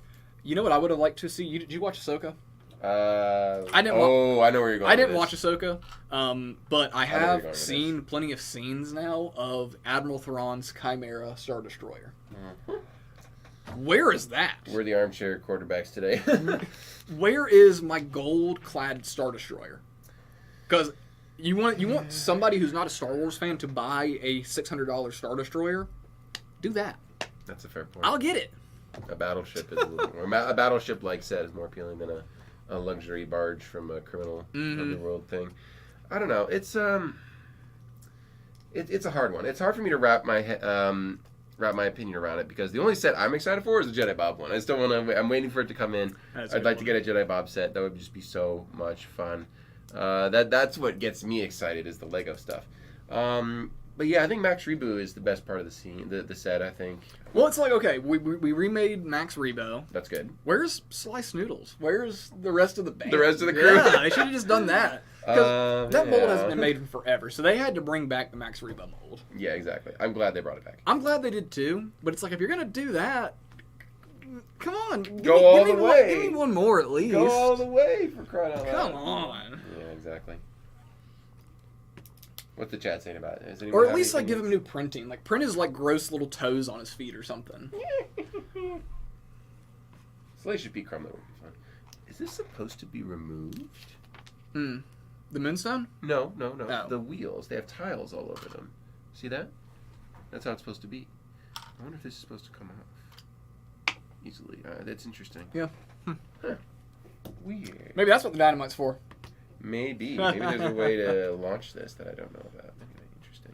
B: you know what I would have liked to see? Did you watch Ahsoka?
A: I know where you're going.
B: I didn't watch Ahsoka, but I have seen plenty of scenes now of Admiral Thrawn's Chimera Star Destroyer. Where is that?
A: We're the armchair quarterbacks today.
B: Where is my gold-clad Star Destroyer? Because you want somebody who's not a Star Wars fan to buy a $600 Star Destroyer? Do that.
A: That's a fair point.
B: I'll get it.
A: A battleship is a little more. A battleship like set is more appealing than a luxury barge from a criminal underworld thing. I don't know. It's a hard one. It's hard for me to wrap my opinion around it, because the only set I'm excited for is the Jedi Bob one. I still want to. I'm waiting for it to come in. I'd like to get a Jedi Bob set. That would just be so much fun. That's what gets me excited, is the Lego stuff. But yeah, I think Max Rebo is the best part of the scene, the set, I think.
B: Well, it's like, okay, we remade Max Rebo.
A: That's good.
B: Where's Slice Noodles? Where's the rest of the band?
A: The rest of the crew?
B: Yeah, they should have just done that. Because that mold hasn't been made in forever, so they had to bring back the Max Rebo mold.
A: Yeah, exactly. I'm glad they brought it back.
B: I'm glad they did too, but it's like, if you're going to do that, come on.
A: Go all the way.
B: Give me one more at least.
A: Go all the way, for crying out loud.
B: Come on.
A: Yeah, exactly. What's the chat saying about it?
B: Or at least, like, give him new printing. Like, print his, like, gross little toes on his feet or something.
A: Salacious Pete Crumb, that would be fun. Is this supposed to be removed?
B: The Moonstone?
A: No.
B: Oh.
A: The wheels. They have tiles all over them. See that? That's how it's supposed to be. I wonder if this is supposed to come off. easily. That's interesting.
B: Yeah.
A: Huh. Weird.
B: Maybe that's what the dynamite's for.
A: Maybe there's a way to launch this that I don't know about. Maybe interesting.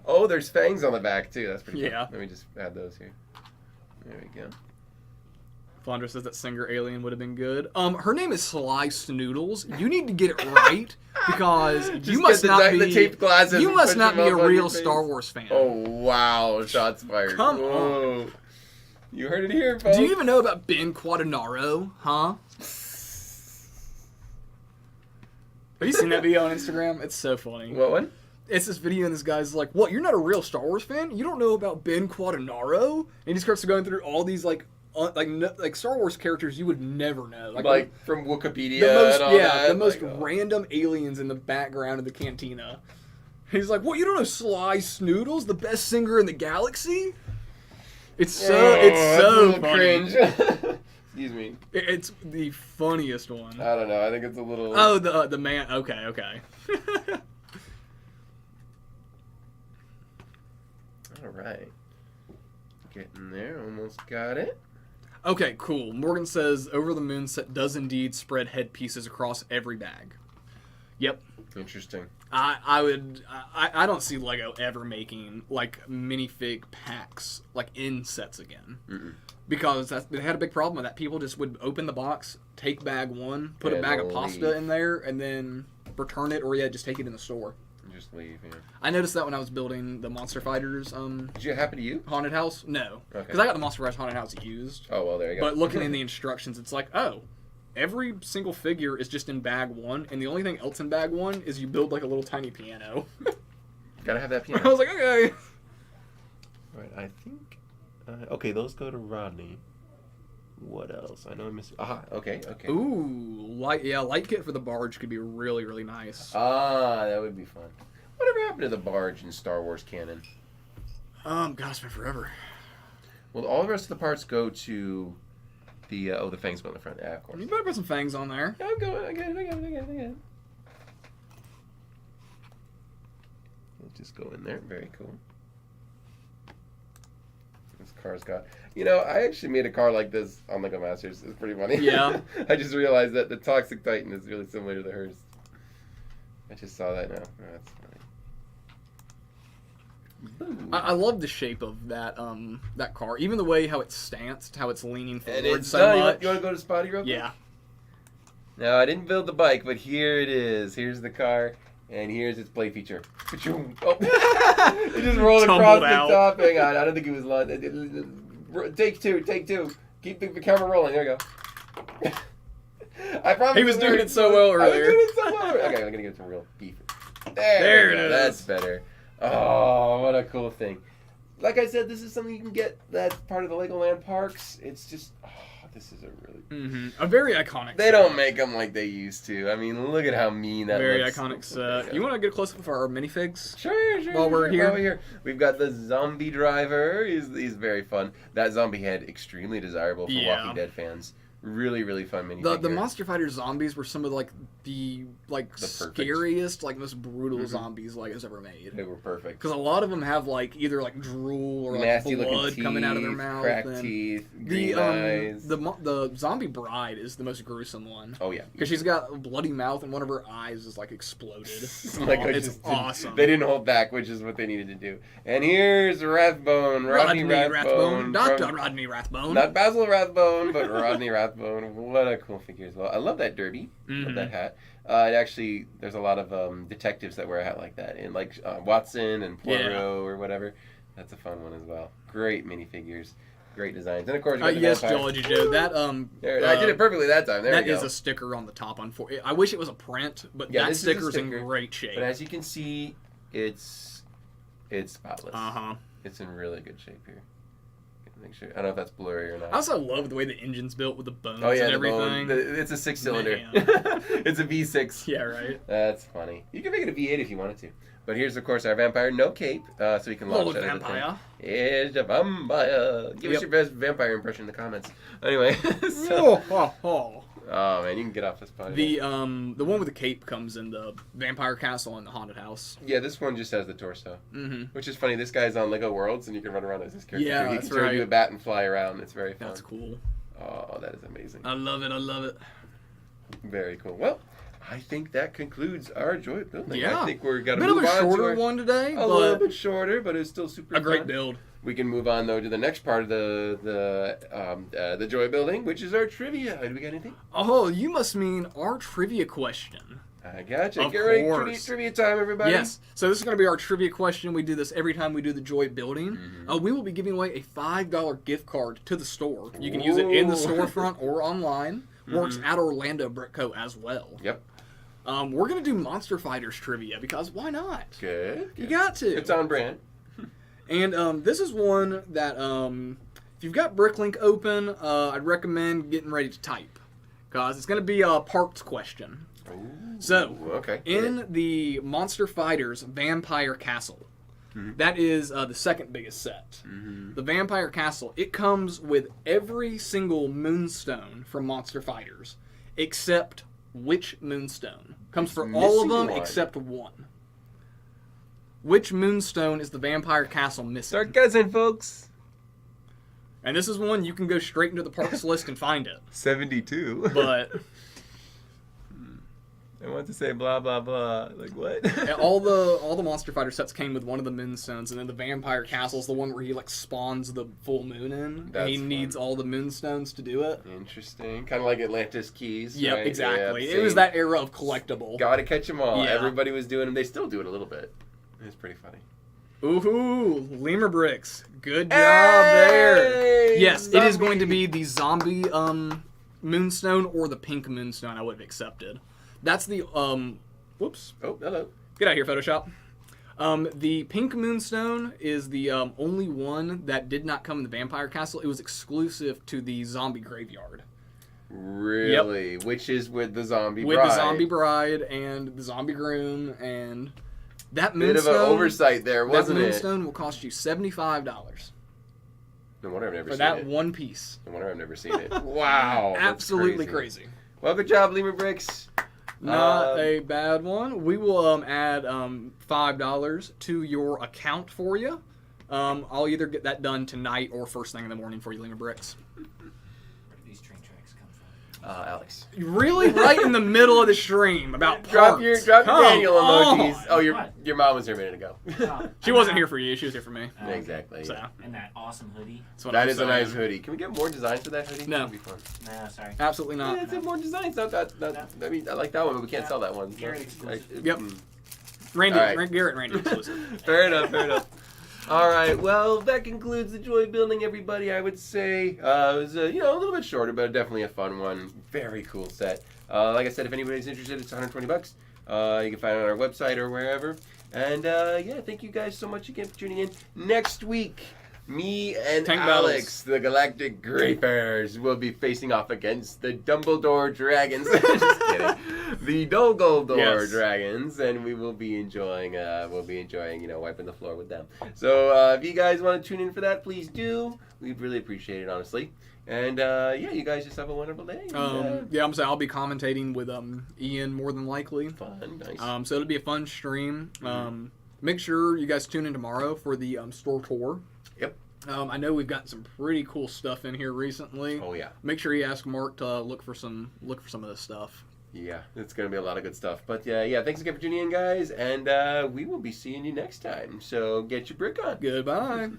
A: Oh, there's fangs on the back too. That's pretty cool. Let me just add those here. There we go.
B: Flandra says that Singer Alien would have been good. Her name is Sly Snoodles. You need to get it right because you must not be.
A: The taped glasses.
B: You must not be a real Star Wars fan.
A: Oh wow! Shots fired.
B: Come on.
A: You heard it here, folks.
B: Do you even know about Ben Quadanaro? Huh? Have you seen that video on Instagram? It's so funny.
A: What one?
B: It's this video and this guy's like, "What? You're not a real Star Wars fan? You don't know about Ben Quadanaro?" And he starts going through all these like Star Wars characters you would never know,
A: like from Wikipedia.
B: The most random aliens in the background of the cantina. He's like, "What? You don't know Sly Snoodles, the best singer in the galaxy?" It's so funny.
A: Cringe. Excuse me.
B: It's the funniest one.
A: I don't know. I think it's a little.
B: Oh, the man. Okay.
A: All right. Getting there. Almost got it.
B: Okay, cool. Morgan says Over the Moon set does indeed spread headpieces across every bag. Yep.
A: Interesting.
B: I don't see Lego ever making like minifig packs like in sets again. Because they had a big problem with that. People just would open the box, take bag one, put a bag of pasta in there, and then return it, or just take it in the store.
A: Just leave. Yeah.
B: I noticed that when I was building the Monster Fighters.
A: Did it happen to you?
B: Haunted house? No,
A: because
B: I got the Monster Fighters haunted house used.
A: Oh well, there you go.
B: But looking in the instructions, it's like, oh, every single figure is just in bag one, and the only thing else in bag one is you build like a little tiny piano.
A: Gotta have that piano.
B: I was like, okay.
A: All right, I think. Okay, those go to Rodney. What else? I know I'm missing. Okay.
B: Ooh, light kit for the barge could be really, really nice.
A: That would be fun. Whatever happened to the barge in Star Wars canon?
B: God, it's been forever.
A: Well, all the rest of the parts go to the the fangs go on the front. Yeah, of course.
B: You better put some fangs on there.
A: Yeah, I'm going. I got it. We'll just go in there. Very cool. This car's got. I actually made a car like this on Lego Masters. It's pretty funny.
B: Yeah.
A: I just realized that the Toxic Titan is really similar to the hers. I just saw that now. Oh, that's funny.
B: I love the shape of that that car. Even the way how it's stanced, how it's leaning forward
A: and it's
B: so
A: done.
B: much.
A: You want to go to Spotty real quick?
B: Yeah.
A: Now, I didn't build the bike, but here it is. Here's the car, and here's its play feature. Oh. It just rolled across the top. Hang on, I don't think it was long. Take two. Keep the camera rolling. There we go. I promise.
B: He was doing it so well earlier.
A: Okay, I'm gonna get some real beef. There it is. That's better. Oh, what a cool thing. Like I said, this is something you can get that's part of the Legoland parks. It's just, this is a really...
B: A very iconic
A: They don't make them like they used to. I mean, look at how mean that
B: very
A: looks.
B: Very iconic set. You want to get a close-up of our minifigs?
A: Sure.
B: While we're here?
A: We've got the zombie driver. He's very fun. That zombie head, extremely desirable for Walking Dead fans. Really, really fun minifigure.
B: The Monster Fighter zombies were some of the scariest, most brutal zombies Lego's ever made.
A: They were perfect.
B: Because a lot of them have either drool or
A: nasty
B: blood
A: teeth,
B: coming out of their mouth,
A: cracked teeth, green eyes.
B: The zombie bride is the most gruesome one.
A: Oh yeah,
B: because she's got a bloody mouth and one of her eyes is exploded. It's awesome.
A: They didn't hold back, which is what they needed to do. And here's Rathbone, Rodney Rathbone,
B: Dr. Rodney Rathbone,
A: not Basil Rathbone, but Rodney Rathbone. What a cool figure as well. I love that derby. Love that hat. There's a lot of detectives that wear a hat like that, and Watson and Poirot or whatever. That's a fun one as well. Great minifigures, great designs, and of course,
B: yes, Geology Joe. That
A: I did it perfectly that time.
B: That is a sticker on the top. I wish it was a print, but that sticker's in great shape.
A: But as you can see, it's spotless. It's in really good shape here. Make sure. I don't know if that's blurry or not.
B: I also love the way the engine's built with the bones and everything.
A: It's a 6-cylinder. It's a V6.
B: Yeah, right.
A: That's funny. You can make it a V8 if you wanted to. But here's, of course, our vampire. No cape, so we can launch out of the thing. Here's the vampire. Give us your best vampire impression in the comments. Anyway. Oh man, you can get off this podcast.
B: The one with the cape comes in the vampire castle and the haunted house.
A: Yeah, this one just has the torso.
B: Mm-hmm.
A: Which is funny. This guy's on Lego Worlds, and you can run around as this character.
B: Yeah,
A: he
B: that's
A: can turn
B: right.
A: into a bat and fly around. It's very fun.
B: That's cool.
A: Oh, that is amazing.
B: I love it. I love it.
A: Very cool. Well, I think that concludes our joy building.
B: Yeah.
A: I think we're gonna
B: Bit of
A: move
B: a
A: on
B: shorter
A: to our,
B: one today,
A: a little
B: but
A: bit shorter, but it's still super
B: a great
A: fun.
B: build.
A: We can move on though to the next part of the joy building, which is our trivia. Do we got anything?
B: Oh, you must mean our trivia question.
A: I gotcha.
B: Of
A: Get ready,
B: course.
A: trivia time, everybody.
B: Yes. So this is going to be our trivia question. We do this every time we do the joy building.
A: Mm-hmm.
B: We will be giving away a $5 gift card to the store. You can use it in the
A: Ooh.
B: storefront or online. Works at Orlando Brick Co. as well.
A: Yep.
B: We're going to do Monster Fighters trivia because why not?
A: Good.
B: You got to.
A: It's on brand.
B: And this is one that if you've got Bricklink open, I'd recommend getting ready to type because it's going to be a parts question.
A: Ooh,
B: So,
A: okay.
B: in the Monster Fighters Vampire Castle, that is the second biggest set. The Vampire Castle, it comes with every single moonstone from Monster Fighters, except which moonstone? Comes for all of
A: missing
B: them
A: one.
B: except one. Which moonstone is the Vampire Castle missing?
A: Our cousin, folks.
B: And this is one you can go straight into the parts list and find it.
A: 72.
B: But
A: I want to say blah blah blah. Like what?
B: all the Monster Fighter sets came with one of the moonstones, and then the Vampire Castle is the one where he like spawns the full moon in.
A: That's
B: he
A: fun.
B: needs all the moonstones to do it.
A: Interesting. Kind of like Atlantis keys.
B: Yep,
A: right?
B: exactly.
A: Yeah,
B: It was
A: same.
B: that era of collectible.
A: Gotta catch them all.
B: Yeah.
A: Everybody was doing them. They still do it a little bit. It's pretty funny.
B: Ooh, lemur bricks. Good job there.
A: Hey,
B: Yes, it is
A: zombie.
B: going to be the zombie moonstone or the pink moonstone I would have accepted. That's the whoops.
A: Oh, hello.
B: Get out of here, Photoshop. The pink moonstone is the only one that did not come in the Vampire Castle. It was exclusive to the zombie graveyard.
A: Really? Which is with the zombie
B: With
A: bride.
B: the zombie bride and the zombie groom and that
A: Bit
B: moonstone.
A: of an oversight there,
B: That
A: wasn't it?
B: moonstone will cost you $75
A: No wonder I've never
B: for
A: seen
B: that
A: it.
B: one piece.
A: No wonder I've never seen it. Wow. that's
B: Absolutely crazy.
A: Well, good job, Lemur Bricks.
B: Not a bad one. We will add $5 to your account for you. I'll either get that done tonight or first thing in the morning for you, Lemur Bricks.
D: Where do these train tracks come from?
A: Alex.
B: Really, right in the middle of the stream about
A: Drop
B: parts.
A: your
B: Come
A: Daniel
B: on.
A: emojis. Oh,
D: What?
A: your mom was here a minute ago.
D: Oh,
B: She wasn't here for you. She was here for me.
A: Exactly.
B: So
D: And that awesome hoodie.
B: that's what
A: That
B: I'm
A: is a
B: saying.
A: nice hoodie. Can we get more designs for that hoodie?
B: No.
A: That'd be fun.
D: No, sorry.
B: Absolutely not.
A: Yeah, it's more designs. Not that. I mean, I like that one, but we can't
D: No.
A: sell that one.
D: Garrett exclusive.
B: Yep. Randy,
A: All right.
B: Garrett and Randy exclusive.
A: Fair enough. Fair enough. All right. Well, that concludes the joy building, everybody. I would say it was a little bit shorter, but definitely a fun one. Very cool set. Like I said, if anybody's interested, it's $120. You can find it on our website or wherever. And yeah, thank you guys so much again for tuning in. Next week, me and
B: Tank
A: Alex, the Galactic Grapers, will be facing off against the Dumbledore Dragons. Just kidding. The Dumbledore
B: Yes.
A: Dragons, and we will be enjoying. Wiping the floor with them. So if you guys want to tune in for that, please do. We'd really appreciate it, honestly. And yeah, you guys just have a wonderful day.
B: Yeah, I'm saying I'll be commentating with Ian more than likely.
A: Fun, nice.
B: So it'll be a fun stream. Make sure you guys tune in tomorrow for the store tour.
A: Yep.
B: I know we've got some pretty cool stuff in here recently.
A: Oh yeah.
B: Make sure you ask Mark to look for some of this stuff.
A: Yeah, it's gonna be a lot of good stuff. But yeah, thanks again for tuning in, guys, and we will be seeing you next time. So get your brick on.
B: Goodbye.